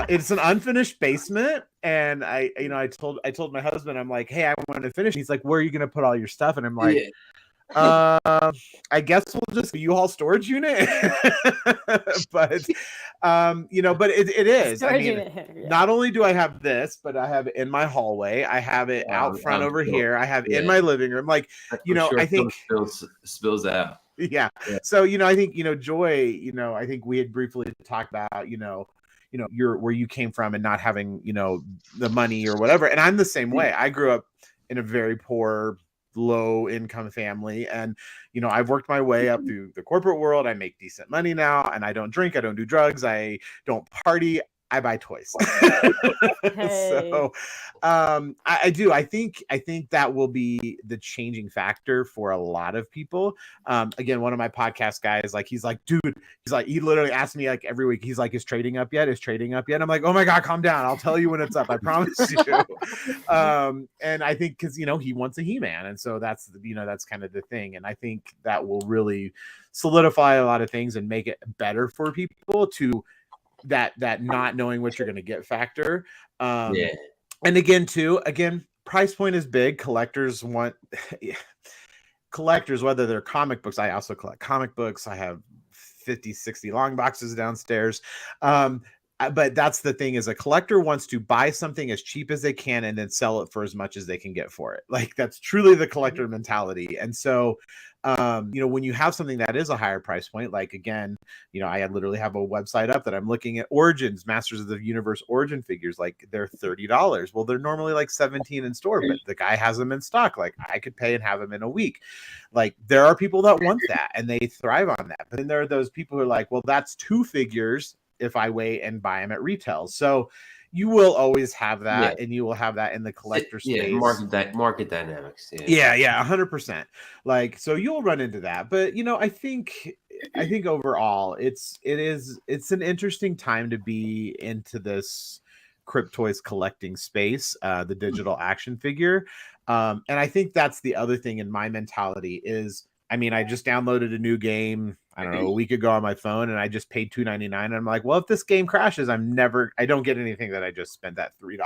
it's an unfinished basement, and I told my husband, I'm like, hey, I want to finish. He's like, where are you gonna put all your stuff? And I'm like, I guess we'll just U-Haul storage unit. But but it is. I mean, not only do I have this, but I have it in my hallway. I have it out front over here. I have in my living room. Like, I think spills out. Yeah. So, I think, Joy, I think we had briefly talked about, where you came from and not having, the money or whatever. And I'm the same way. I grew up in a very poor, low income family. And, I've worked my way up through the corporate world. I make decent money now, and I don't drink. I don't do drugs. I don't party. I buy toys. So I do. I think that will be the changing factor for a lot of people. Again, one of my podcast guys, like, he's like, he literally asked me like every week, he's like, is trading up yet? I'm like, oh my God, calm down. I'll tell you when it's up. I promise you. And I think because, he wants a He-Man. And so that's kind of the thing. And I think that will really solidify a lot of things and make it better for people to that not knowing what you're going to get factor. And again, price point is big. Collectors want whether they're comic books. I also collect comic books. I have 50-60 long boxes downstairs. But that's the thing, is a collector wants to buy something as cheap as they can and then sell it for as much as they can get for it. Like, that's truly the collector mentality. And so, when you have something that is a higher price point, like, again, I literally have a website up that I'm looking at Origins, Masters of the Universe Origin figures. Like, they're $30. Well, they're normally like $17 in store, but the guy has them in stock. Like, I could pay and have them in a week. Like, there are people that want that and they thrive on that. But then there are those people who are like, well, that's 2 figures if I wait and buy them at retail. So you will always have that, and you will have that in the collector space. Market dynamics. 100%. Like, so you'll run into that. But, I think, I think overall it's an interesting time to be into this Cryptoys collecting space, the digital action figure. And I think that's the other thing in my mentality is, I mean, I just downloaded a new game, I don't know, a week ago on my phone, and I just paid $2.99. And I'm like, well, if this game crashes, I don't get anything that I just spent that $3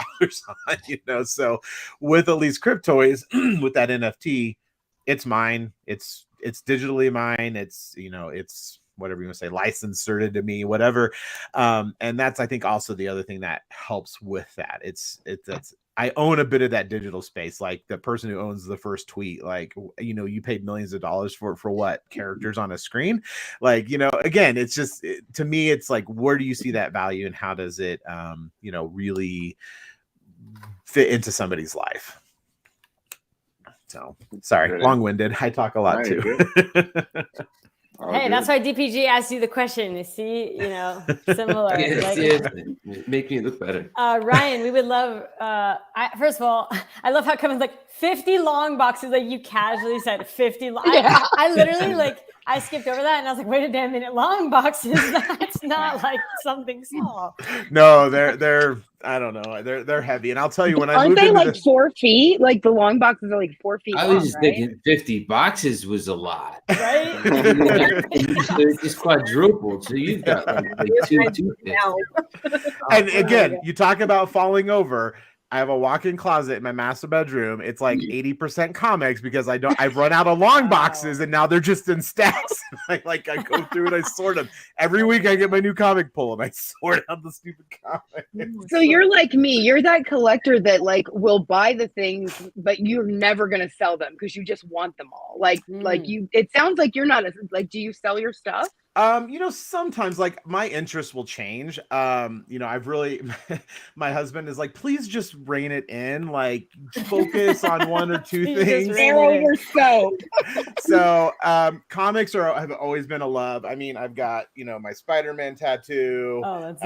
on, you know? So with at least Cryptoys, with that NFT, it's mine. It's digitally mine. It's, you know, it's whatever you want to say, licensed to me, whatever. And that's, I think, also the other thing that helps with that. It's I own a bit of that digital space, like the person who owns the first tweet, like, you know, you paid millions of dollars for what? Characters on a screen? Like, you know, again, it's just, to me, it's like, where do you see that value and how does it, you know, really fit into somebody's life? So, sorry, long-winded. I talk a lot too. Hey, that's why DPG asked you the question. You see, you know, similar. Yes, make me look better. Ryan, we would love. First of all, I love how it comes like 50 long boxes. Like you casually said 50. I literally like I skipped over that and I was like, wait a damn minute, long boxes. That's not like something small. No, they're I don't know. They're heavy, and I'll tell you when I aren't moved they into like 4 feet? Like the long boxes are like 4 feet. I was just thinking 50 boxes was a lot, right? It's just quadrupled, so you've got like two. And again, you talk about falling over. I have a walk-in closet in my master bedroom. It's like 80% comics because I've run out of long boxes and now they're just in stacks. I go through and I sort them. Every week I get my new comic pull and I sort out the stupid comics. So you're like me. You're that collector that like will buy the things, but you're never gonna sell them because you just want them all. Like you. It sounds like you're not like. Do you sell your stuff? You know, sometimes like my interest will change. You know, I've really, my husband is like, please just rein it in, like focus on one or two things. Narrow yourself. So, comics have always been a love. I mean, I've got, you know, my Spider-Man tattoo. Oh, that's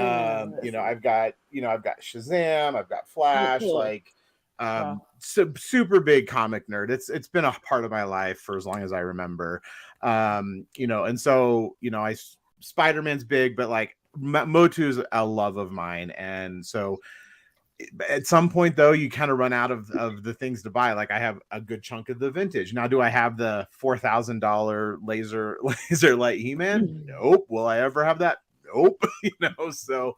you know, I've got Shazam, I've got Flash, super big comic nerd. It's been a part of my life for as long as I remember. You know, and so, you know, Spider-Man's big, but like Motu's a love of mine. And so at some point though, you kind of run out of the things to buy. Like I have a good chunk of the vintage. Now, do I have the $4,000 laser light He-Man? Nope. Will I ever have that? Nope. You know, so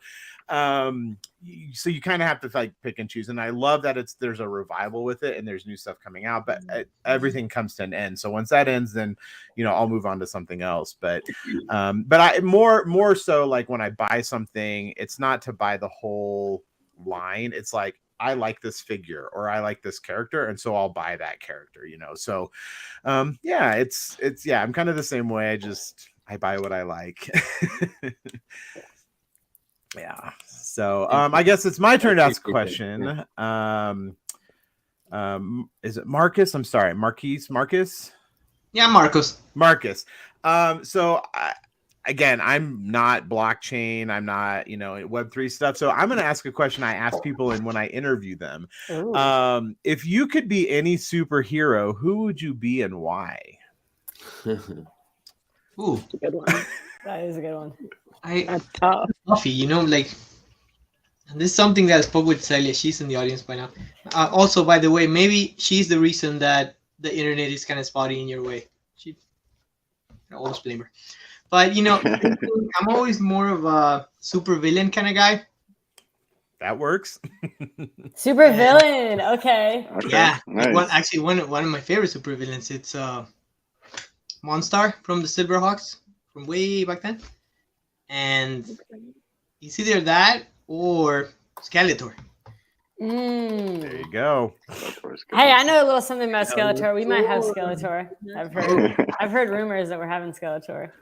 so you kind of have to like pick and choose, and I love that there's a revival with it and there's new stuff coming out, but everything comes to an end. So once that ends, then, you know, I'll move on to something else. But I more so like when I buy something, it's not to buy the whole line. It's like, I like this figure or I like this character, and so I'll buy that character, you know. So yeah, it's I'm kind of the same way. I buy what I like. Yeah. So I guess it's my turn to ask a question. Is it Marcus? I'm sorry, Marcus? Yeah, Marcus. So again, I'm not blockchain. I'm not, you know, Web3 stuff. So I'm going to ask a question I ask people when I interview them. If you could be any superhero, who would you be and why? Ooh, That's a good one. That is a good one. That's tough. Coffee, you know, like, and this is something that I spoke with Celia. She's in the audience by now. Also, by the way, maybe she's the reason that the internet is kind of spotty in your way. I always blame her. But, you know, I'm always more of a super villain kind of guy. That works. Super villain. Okay. Yeah. Nice. One of my favorite super villains. It's Monstar from the Silverhawks from way back then. And it's either that or Skeletor. There you go. Hey, I know a little something about Skeletor. We might have Skeletor. I've heard rumors that we're having Skeletor.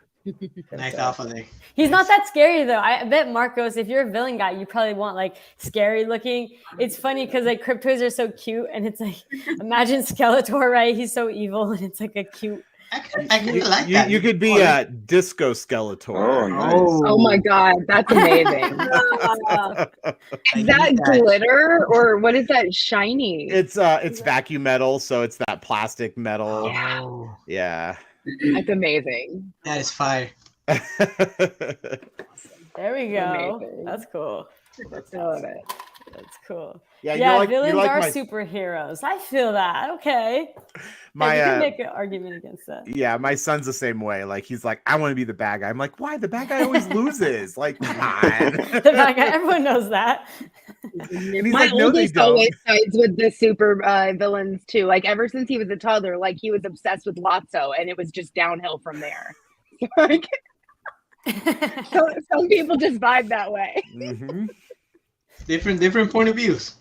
Nice alpha there. He's not that scary though. I bet Marcos, if you're a villain guy, you probably want like scary looking. It's funny because like Cryptoys are so cute, and it's like imagine Skeletor, right? He's so evil, and it's like a cute. I kind of like that. You could be a Disco Skeletor. Oh, nice. Oh my god, that's amazing. Is that glitter or what is that shiny? It's vacuum metal, so it's that plastic metal. Oh. Yeah. That's amazing. That is fire. There we go. Amazing. That's cool. That's I love awesome. it. That's cool. Yeah, Yeah, you're like, villains you're like are my, superheroes. I feel that. Okay. my you can make an argument against that. yeah, my son's the same way. Like he's like, I want to be the bad guy. I'm like, why? The bad guy always loses. Like, come on. The bad guy, everyone knows that. And he's My like, no, they oldest don't. always sides with the super villains too. Like ever since he was a toddler, like he was obsessed with Lotso, and it was just downhill from there. Like, so, some people just vibe that way. Mhm. Different point of views.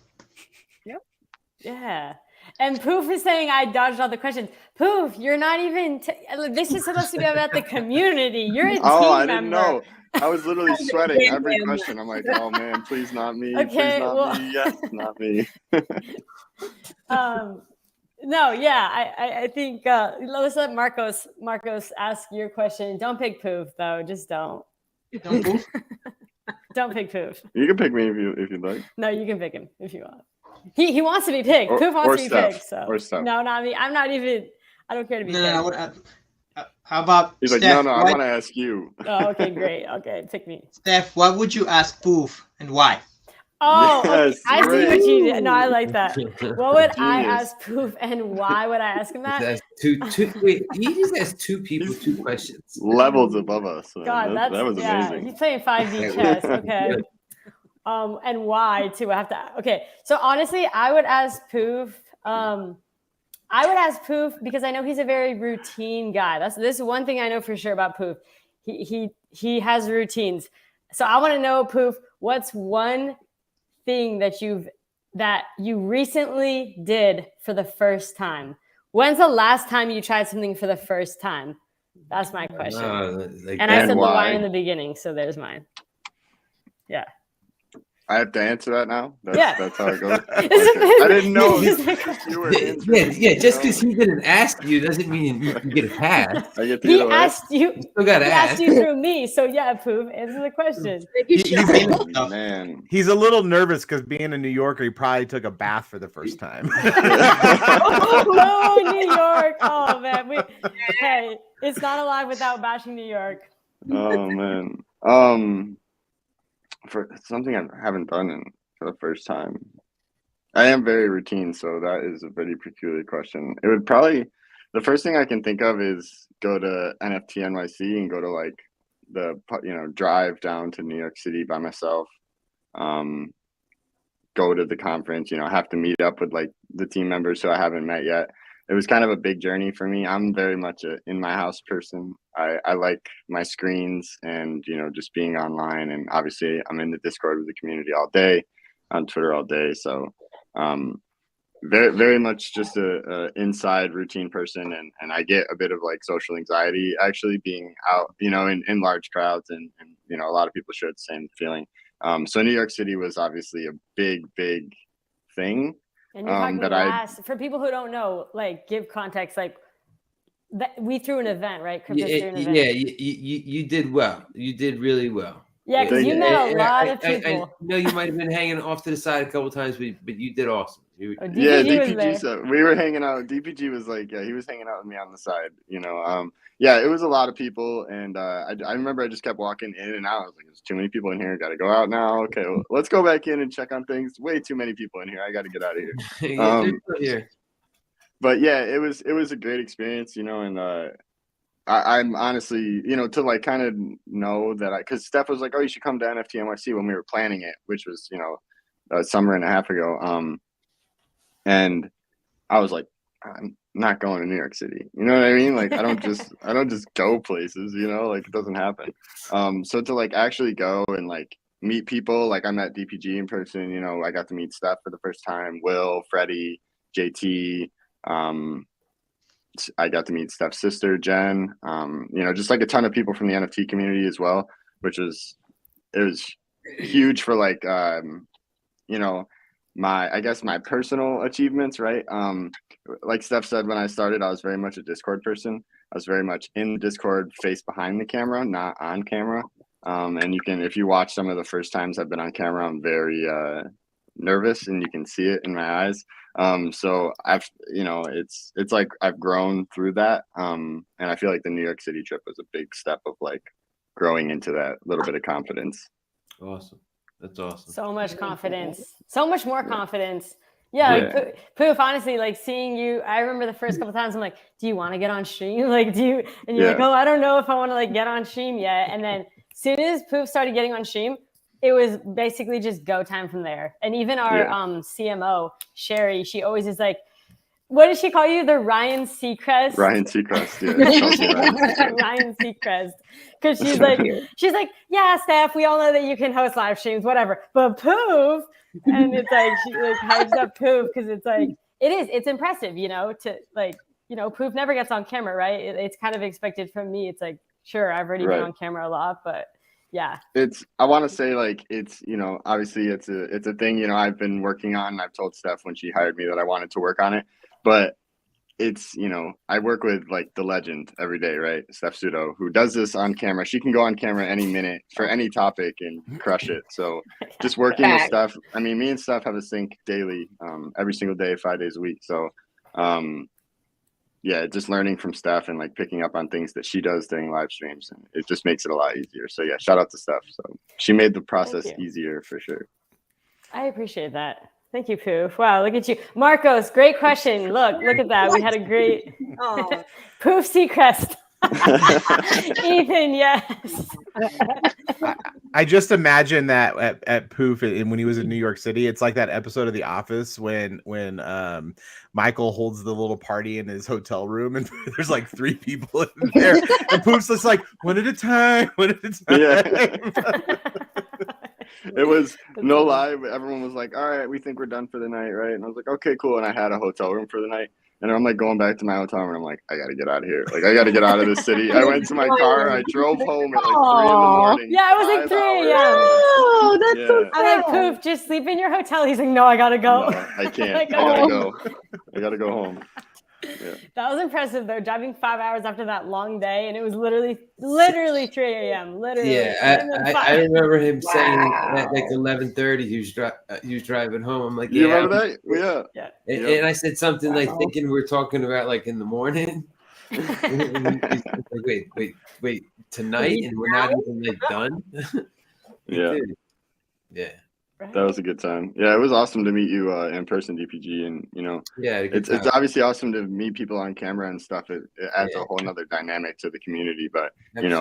Yeah. And Poof is saying I dodged all the questions. Poof, you're not even. This is supposed to be about the community. You're a team Oh, I member. didn't know. I was literally sweating every question. I'm like, oh man, please not me. Okay, Please not well- me. Yes, not me. No, yeah, I think let's let Marcos ask your question. Don't pick Poof though. Just don't. Don't move. Don't pick Poof. You can pick me if you'd like. No, you can pick him if you want. He wants to be picked. Or- Poof or wants to be Steph. picked. So Or Steph. no, not me. I'm not even. I don't care to be No, picked. how about He's like, Steph? no, I what- want to ask you. Oh, okay, great. Okay, pick me. Steph, what would you ask Poof and why? Oh, okay. Yes, I see what great. you did. No, I like that. What would I Genius. ask Poof, and why would I ask him that? That's two. Wait, he just asked two people two questions. Levels above us. man. God, that was yeah. amazing. He's playing 5D chess. Okay. And why too? I have to. Okay. So honestly, I would ask Poof. Because I know he's a very routine guy. This is one thing I know for sure about Poof. He has routines. So I want to know, Poof, what's one thing that you recently did for the first time? When's the last time you tried something for the first time? That's my question. Like And I and said the why? why in the beginning, so there's mine. Yeah. I have to answer that now. Yeah. That's how it goes. It's Okay. I didn't know it's you were answering. yeah. Just you because know? he didn't ask you doesn't mean you can get a pass. I get to He get away. asked you. You still got to He asked ask. you through me, so yeah, Poof, answer the question. Oh, man. He's a little nervous because being a New Yorker, he probably took a bath for the first time. Oh, New York. Oh man, hey, it's not alive without bashing New York. Oh man. For something I haven't done for the first time. I am very routine, so that is a very peculiar question. It would probably the first thing I can think of is go to NFT NYC and go to like drive down to New York City by myself. Go to the conference, have to meet up with like the team members who I haven't met yet. It was kind of a big journey for me. I'm very much a in my house person. I like my screens and just being online, and obviously I'm in the Discord with the community all day, on Twitter all day. So very very much just a inside routine person, and I get a bit of like social anxiety actually being out in large crowds, and a lot of people share the same feeling. So New York City was obviously a big thing. And you're talking that last for people who don't know, like give context, like that we threw an event, right? Crypto threw an event. Yeah, you did well. You did really well. Yeah, because Thank you you. met a And lot of I people. know you might have been hanging off to the side a couple times, but you did awesome. Oh, Yeah, DPG was DPG. there. So we were hanging out. DPG was like, he was hanging out with me on the side. Yeah, it was a lot of people, and I remember I just kept walking in and out. I was like, "There's too many people in here. Got to go out now." Okay, well, let's go back in and check on things. Way too many people in here. I got to get out of here. Yeah, they're still here. But yeah, it was a great experience, and I'm honestly, to like kind of know that because Steph was like, "Oh, you should come to NFT NYC" when we were planning it, which was a summer and a half ago. And I was like, I'm not going to New York City. You know what I mean? Like I don't just go places, like it doesn't happen. So to like actually go and like meet people, like I met DPG in person, I got to meet Steph for the first time, Will, Freddie, JT. I got to meet Steph's sister, Jen, just like a ton of people from the NFT community as well, it was huge for like, my personal achievements, right? Like Steph said, when I started, I was very much a Discord person. I was very much in Discord, face behind the camera, not on camera. And if you watch some of the first times I've been on camera, I'm very nervous, and you can see it in my eyes. So I've, it's like I've grown through that. And I feel like the New York City trip was a big step of like growing into that little bit of confidence. Awesome. That's awesome. So much confidence. So much more confidence. Yeah, Yeah. like Poof, honestly, like seeing you, I remember the first couple times I'm like, do you want to get on stream? Like, and you're like, Yeah. oh, I don't know if I want to like get on stream yet. And then as soon as Poof started getting on stream, it was basically just go time from there. And even our CMO, Sherry, she always is like, what does she call you? The Ryan Seacrest? Ryan Seacrest, yeah. Chelsea Ryan Seacrest. Ryan Seacrest. Because she's like, yeah, Steph, we all know that you can host live streams, whatever. But Poof, and it's like she like hypes up Poof because it's like it's impressive, to like, Poof never gets on camera, right? It's kind of expected from me. It's like, sure, I've already been on camera a lot, but yeah. I want to say like it's, obviously it's a thing, I've been working on. I've told Steph when she hired me that I wanted to work on it, but it's, I work with like the legend every day, right? Steph Sudo, who does this on camera. She can go on camera any minute for any topic and crush it. So just working with Steph. I mean, me and Steph have a sync daily, every single day, 5 days a week. So, yeah, just learning from Steph and like picking up on things that she does during live streams, and it just makes it a lot easier. So yeah, shout out to Steph. So she made the process easier for sure. I appreciate that. Thank you, Poof. Wow, look at you. Marcos, great question. Look at that. We had a great Poof Seacrest. Ethan, yes. I just imagine that at Poof and when he was in New York City, it's like that episode of The Office when Michael holds the little party in his hotel room and there's like 3 people in there, and Poof's just like one at a time. Yeah. It was no lie. Everyone was like, all right, we think we're done for the night, right? And I was like, okay, cool. And I had a hotel room for the night. And I'm like going back to my hotel room and I'm like, I got to get out of here. Like, I got to get out of this city. I went to my car. I drove home at like 3 in the morning. Yeah, it was like 3 a.m. Oh, that's so sad. I'm like, Poof, just sleep in your hotel. He's like, no, I got to go. No, I can't. Like, I got to go. I got to go home. Yeah. That was impressive though, driving 5 hours after that long day, and it was literally 3 a.m. Literally. Yeah, I remember him saying at like 11:30 he was driving home. I'm like, You remember that? Yeah. And I said something like thinking we're talking about like in the morning. And he's like, wait, tonight, and we're not even like done. Yeah. Yeah. That was a good time. Yeah, it was awesome to meet you in person, DPG, and it's obviously awesome to meet people on camera and stuff. It adds a whole nother dynamic to the community, but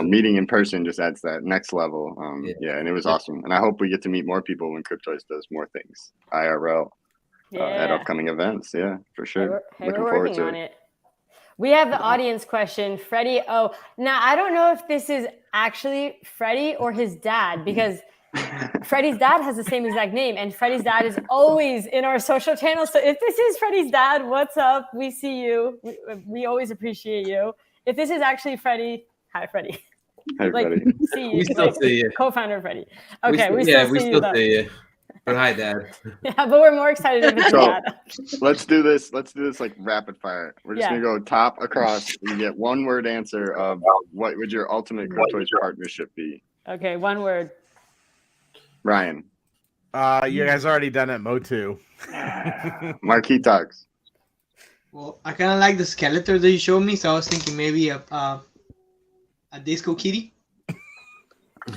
meeting in person just adds that next level. And it was awesome, and I hope we get to meet more people when Cryptoys does more things IRL at upcoming events. Yeah, for sure. Looking forward to it. We have the audience question, Freddie. Oh, now I don't know if this is actually Freddie or his dad, because Freddie's dad has the same exact name, and Freddie's dad is always in our social channels. So if this is Freddie's dad, what's up? We see you. We always appreciate you. If this is actually Freddie, hi, Freddie. Hi, Freddie. See you. We still see you. Co-founder Freddie. Okay, we still still see you. But hi, Dad. Yeah, but we're more excited if it's dad. Let's do this like rapid fire. We're just gonna go top across. You get 1-word answer of what would your ultimate Cryptoys partnership be? Okay, 1 word. Ryan. You guys already done it, Motu. Marquee Talks. Well, I kind of like the skeleton that you showed me, so I was thinking maybe a Disco Kitty.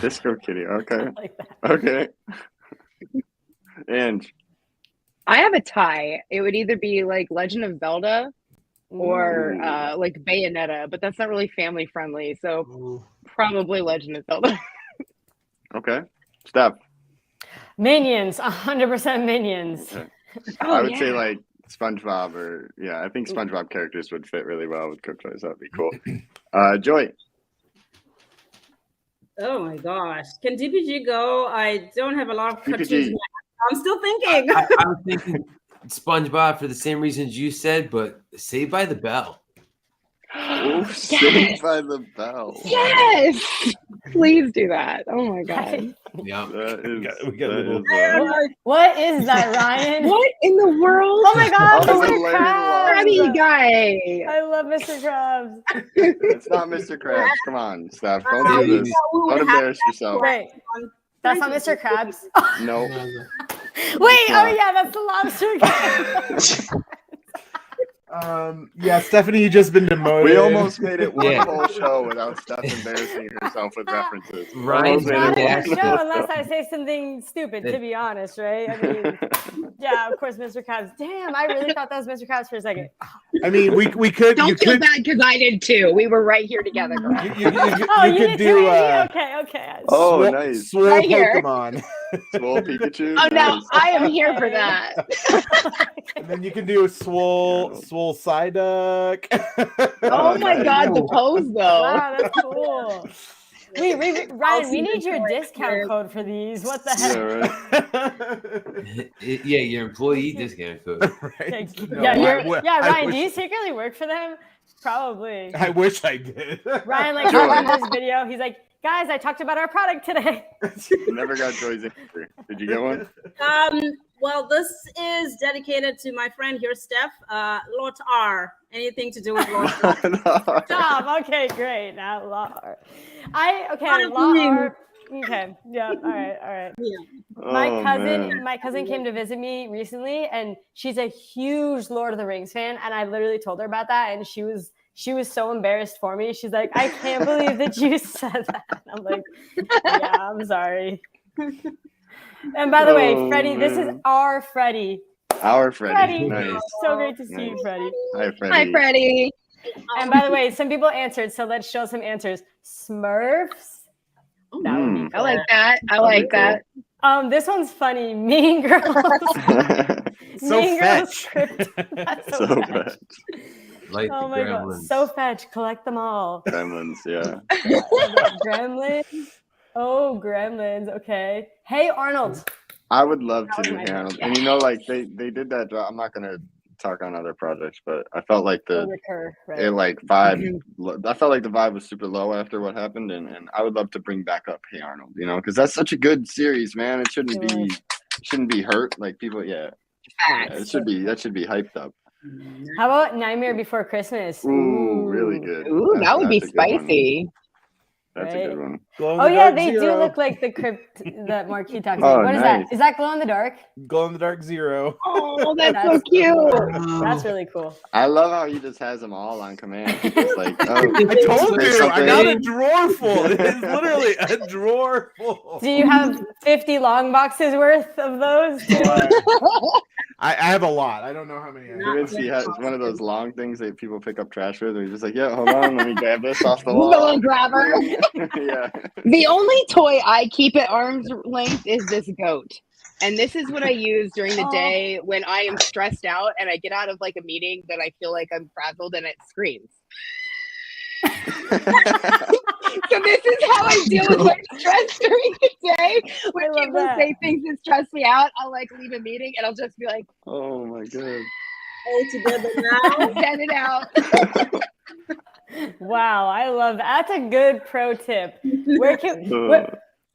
Disco Kitty. Okay. I like that. Okay. And I have a tie. It would either be like Legend of Zelda or like Bayonetta, but that's not really family friendly. So probably Legend of Zelda. Okay. Steph. Minions, 100% Minions. Okay. I would say like SpongeBob I think SpongeBob characters would fit really well with Cryptoys. That'd be cool. Joy. Oh my gosh. Can DPG go? I don't have a lot of cartoons. DPG. I'm still thinking. I was thinking SpongeBob for the same reasons you said, but Saved by the Bell. Saved by the Bell. Yes. Please do that. Oh my God. Yeah. What is that, Ryan? What in the world? Oh my God, Oh, Mr. Krabs. Crabby guy. I love Mr. Krabs. It's not Mr. Krabs. Come on, Steph. Don't do this. Don't embarrass yourself. Wait, that's not Mr. Krabs. No. Wait, oh yeah, that's the lobster. Yeah, Stephanie, you just been demoted. We almost made it one Yeah. whole show without Steph embarrassing herself with references. Ryan's Almost made Not it in one the show whole unless I say something stupid, to be honest, right? I mean, yeah, of course, Mr. Krabs. Damn, I really thought that was Mr. Krabs for a second. I mean, we could. Don't you feel could. bad because I did too. We were right here together, girl. Oh, you could did do. too, Angie? Okay. Oh, Swole- nice. Swole Right here. Pokemon. Swole Pikachu. Oh no, Nice. I am here for that. And then you can do Swole Psyduck. Oh my god, the pose though. Wow, that's cool. Wait, Ryan, we need your discount code for these. What the Yeah, heck? right. Yeah, your employee discount code. Right? No, Yeah, I Ryan, wish- do you secretly work for them? Probably. I wish I did. Ryan, like, Joy. in this video, he's like, guys, I talked about our product today. Never got Joy's answer. Did you get one? Well, this is dedicated to my friend here, Steph. Lord R. Anything to do with Lord R. Stop. Okay, great. Now, Lar. Fine, Lar. Okay. Yeah. All right. My Oh, cousin, man. my cousin came to visit me recently, and she's a huge Lord of the Rings fan. And I literally told her about that, and she was so embarrassed for me. She's like, I can't believe that you said that. And I'm like, yeah, I'm sorry. And by the way, Oh, Freddie, this is man. our Freddie. Our Freddie. Freddie. Nice. So great to see you, Nice. Freddie. Hi, Freddie. Hi, Freddie. And by the way, some people answered, so let's show some answers. Smurfs. That would be Mm. I like that. I like that. This one's funny. Mean Girls. So Mean Girls fetch. script. That's So fetch. bad. Like Oh the my god. gremlins. So fetch. Collect them all. Gremlins, yeah. Gremlins. Oh, Gremlins. Okay. Hey, Arnold. I would love to That was do my Harold. pick. And you know, like they did that. I'm not gonna talk on other projects, but I felt like Go the recur, right? it like vibe. I felt like the vibe was super low after what happened, and I would love to bring back up Hey Arnold. You know, because that's such a good series, man. It shouldn't be hurt. Like people, yeah, it should be hyped up. How about Nightmare Before Christmas? Ooh, really good. Ooh, That's- that would be that's a good one. spicy. That's a good one. Oh yeah, they do look like the crypt that Marquis talks about. Oh, What is nice. that? Is that glow in the dark? Glow in the dark Zero. Oh, that's so That's- cute. That's really cool. I love how he just has them all on command. He's just like, oh, I told there's you, I got a something- drawer full. It is literally a drawer full. Do you have 50 long boxes worth of those? I have a lot. I don't know how many. I have. He has one of those long things that people pick up trash with. Where he's just like, yeah, hold on, let me grab this off the The wall. little grabber. Yeah. The only toy I keep at arm's length is this goat. And this is what I use during the day when I am stressed out and I get out of like a meeting that I feel like I'm frazzled and it screams. So this is how I deal with my stress during the day. When I love people that. say things that stress me out, I'll like leave a meeting and I'll just be like, Oh my god. All together now. send it out. Wow, I love that. That's a good pro tip. Where can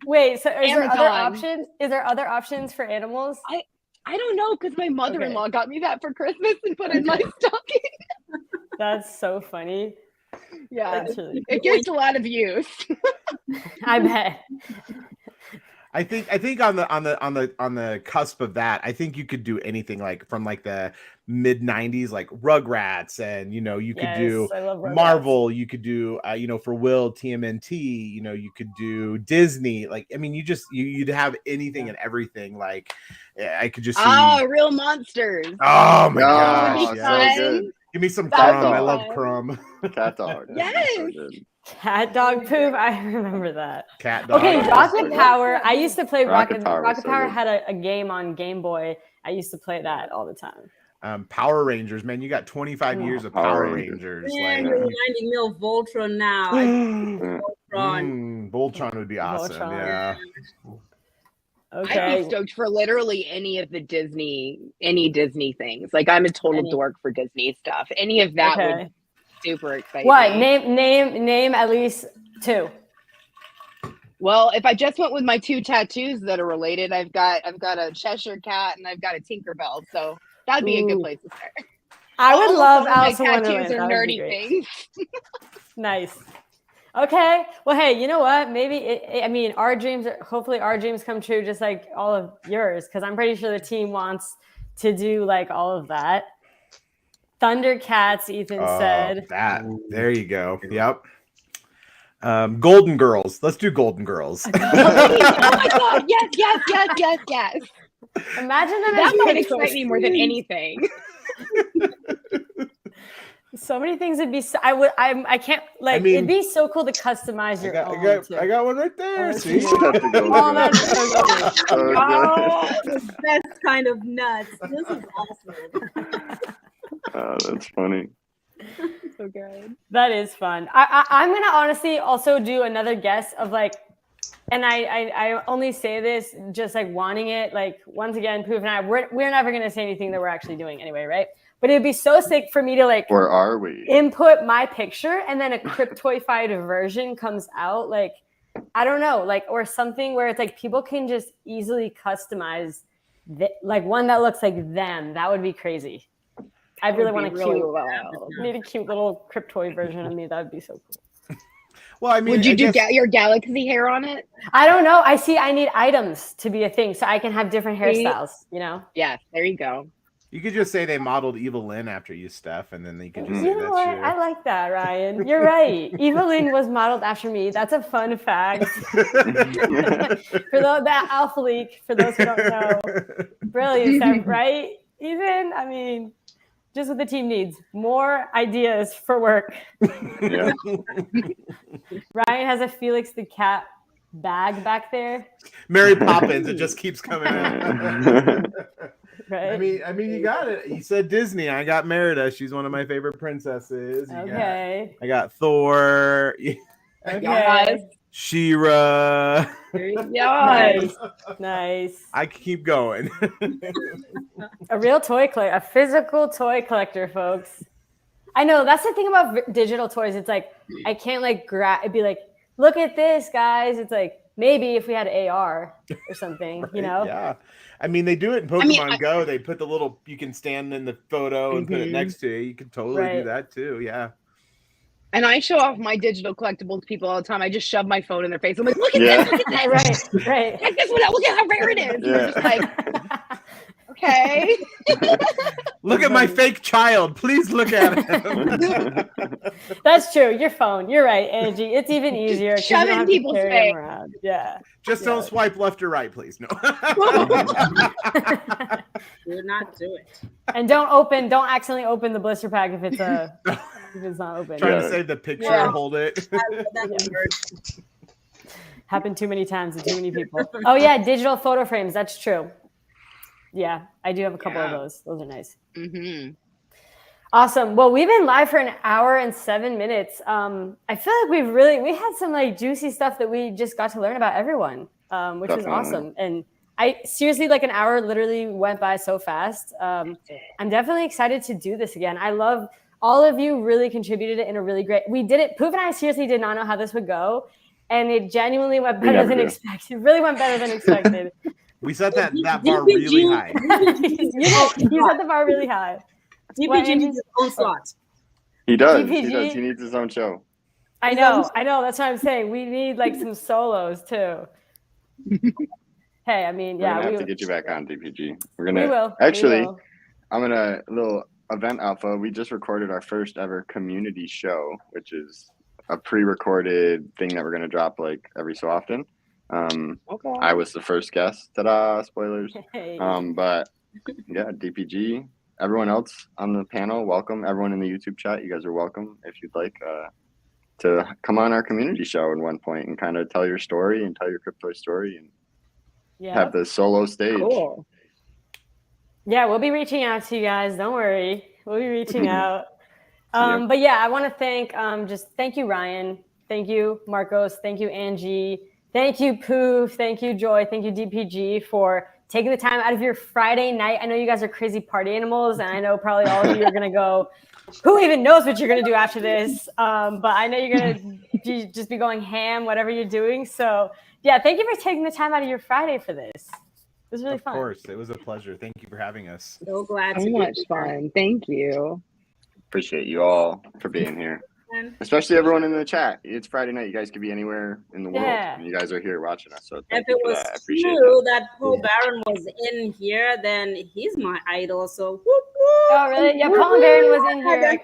wait, so is there other Amazon. options? Is there other options for animals? I don't know because my mother-in-law got me that for Christmas and put in my stocking. That's so funny. Yeah, That's really it gets a lot of use. I bet. I think on the cusp of that, I think you could do anything like from like the mid '90s, like Rugrats, and you could do I love Rugrats. Marvel. You could do for Will TMNT. You could do Disney. Like I mean, you'd have anything and everything. Like I could just see. Oh, Real Monsters. Oh my Oh, gosh! so yes. good. Give me some That's Crumb. I awesome. love Crumb. Cat dog. Yes. So good. Cat dog poop. I remember that. Cat dog. Okay, Oh, Rocket so good. Power. I used to play Rocket Rocket Power was Rocket so Power good. had a game on Game Boy. I used to play that all the time. Power Rangers, man. You got 25 years of Power Power Rangers. Rangers. Man, Like, you're reminding me of Voltron now. Voltron. Voltron would be awesome. Voltron. Yeah. I'd Okay. be stoked for literally any Disney things. Like I'm a total Any. dork for Disney stuff. Any of that would Okay. be super exciting. What? Name at least two. Well, if I just went with my two tattoos that are related, I've got a Cheshire cat and I've got a Tinkerbell. So that'd be a good Ooh. place to start. I would Almost love all of my Alice in tattoos Wonderland. are That would be nerdy great. things. Nice. Okay. Well, hey, you know what? Maybe I mean, hopefully our dreams come true, just like all of yours, because I'm pretty sure the team wants to do like all of that. Thundercats, Ethan said. There you go. Yep. Golden Girls. Let's do Golden Girls. Oh my god! Yes. Imagine them That as might Pixar excite me more than screens. anything. So many things would be. I can't like. I mean, it'd be so cool to customize your own. I got one right there. Oh, See? You have to go Oh, with that's it. so good. So good. Oh, the best kind of nuts. This is awesome. Oh, that's funny. So good. That is fun. I'm gonna honestly also do another guess of like, and I only say this just like wanting it. Like once again, Poof and I, we're never gonna say anything that we're actually doing anyway, right? But it'd be so sick for me to like Or are we? input my picture and then a Cryptoified version comes out. Like I don't know, like or something where it's like people can just easily customize, like one that looks like them. That would be crazy. I really want need a cute little Cryptoid version of me. That would be so cool. Well, I mean, Would you I do guess- your galaxy hair on it? I don't know. I need items to be a thing, so I can have different hairstyles. You know. Yes, there you go. You could just say they modeled Evil Lynn after you, Steph, and then you could just say You know that's what? you. I like that, Ryan. You're right. Evelyn was modeled after me. That's a fun fact. For that alpha leak, for those who don't know. Brilliant, Steph, right? Even, I mean, just what the team needs. More ideas for work. Yeah. Ryan has a Felix the Cat bag back there. Mary Poppins, it just keeps coming out. Right? I mean, you got it. You said Disney. I got Merida. She's one of my favorite princesses. Okay. I got Thor. Okay. Yes. She-Ra. Yes. Nice. I can keep going. A real toy collector, a physical toy collector, folks. I know that's the thing about digital toys. It's like I can't like it'd be like, look at this, guys. It's like maybe if we had AR or something, you know? Yeah. I mean, they do it in Pokemon Go. They put the little, you can stand in the photo and put it next to you. You can totally do that too. Yeah. And I show off my digital collectibles to people all the time. I just shove my phone in their face. I'm like, look at Yeah. this, look at that. Right. Check this one out. Look at how rare it is. And they're just like, okay. Look at my fake child. Please look at him. That's true. Your phone. You're right, Angie. It's even easier. 'cause you Shove don't it in have to people's carry face. them around. Yeah. Just don't swipe left or right, please. No. Do not do it. And don't accidentally open the blister pack if it's not open. Trying to save the picture, Yeah. hold it. Happened too many times to too many people. Oh yeah, digital photo frames. That's true. Yeah, I do have a couple of those. Those are nice. Mm-hmm. Awesome. Well, we've been live for an hour and 7 minutes. I feel like we had some like juicy stuff that we just got to learn about everyone, which was Definitely. awesome. And I seriously, like an hour literally went by so fast. I'm definitely excited to do this again. I love all of you really contributed it in a really great, we did it. Poof and I seriously did not know how this would go. And it genuinely went better never than do. expected. Really went better than expected. We set that bar really high. you set the bar really high. What, DPG Angie? needs his own slot. He does. DPG? He does. He needs his own show. I know. That's what I'm saying. We need like some solos too. Hey, I mean, We're yeah, gonna we have to get you back on DPG. We're we gonna will. actually. We will. I'm gonna little event alpha. We just recorded our first ever community show, which is a pre-recorded thing that we're gonna drop like every so often. Okay. I was the first guest. Ta-da! Spoilers. Hey. But yeah, DPG. Everyone else on the panel, welcome. Everyone in the YouTube chat, you guys are welcome. If you'd like to come on our community show at one point and kind of tell your story and tell your crypto story and Yeah. have the solo stage. Cool. Yeah, we'll be reaching out to you guys. Don't worry. We'll be reaching out. But yeah, I want to thank you, Ryan. Thank you, Marcos. Thank you, Angie. Thank you, Poof. Thank you, Joy. Thank you, DPG, for taking the time out of your Friday night. I know you guys are crazy party animals, and I know probably all of you are going to go, who even knows what you're going to do after this? But I know you're going to just be going ham, whatever you're doing. So yeah, thank you for taking the time out of your Friday for this. It was really fun. Of course, it was a pleasure. Thank you for having us. So glad So to much fun. Thank you. Appreciate you all for being here. be especially everyone in the chat. It's Friday night. You guys could be anywhere in the world. Yeah. And you guys are here watching us. So If thank it you for was that. I appreciate true that. that Paul Barron was in here, then he's my idol. So whoop, whoop, Oh, really? Yeah, whoop, Paul Barron was in whoop. here.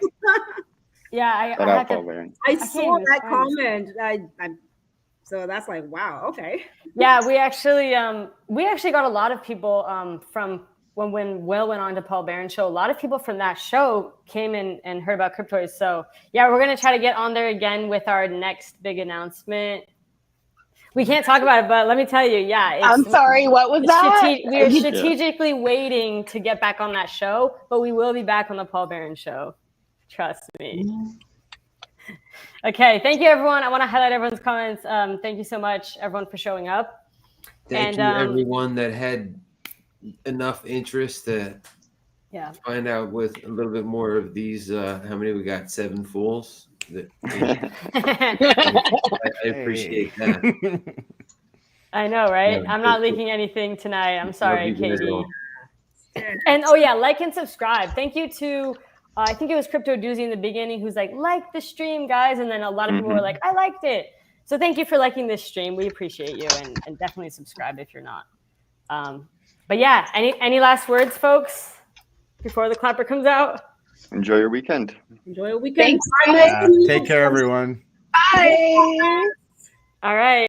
Yeah, I Shout had out, to. Paul Barron. I can't saw even that find this. comment. So that's like, wow, okay. Yeah, we actually got a lot of people from when Will went on to Paul Barron show. A lot of people from that show came in and heard about Cryptoys. So yeah, we're gonna try to get on there again with our next big announcement. We can't talk about it, but let me tell you, yeah. I'm sorry, what was that? We are strategically waiting to get back on that show, but we will be back on the Paul Barron show. Trust me. Okay, thank you, everyone. I want to highlight everyone's comments. Thank you so much, everyone, for showing up. Thank you, everyone that had enough interest to find out with a little bit more of these. How many we got? 7 fools. I appreciate that. I know, right? Yeah, I'm not leaking anything tonight. I'm sorry, Love you guys Katie. all. And oh yeah, like and subscribe. Thank you to I think it was Crypto Doozy in the beginning who's like the stream, guys, and then a lot of people were like, I liked it. So thank you for liking this stream. We appreciate you, and definitely subscribe if you're not. But yeah, any last words, folks, before the clapper comes out? Enjoy your weekend. Enjoy your weekend. Thanks. Take care, everyone. Bye. All right.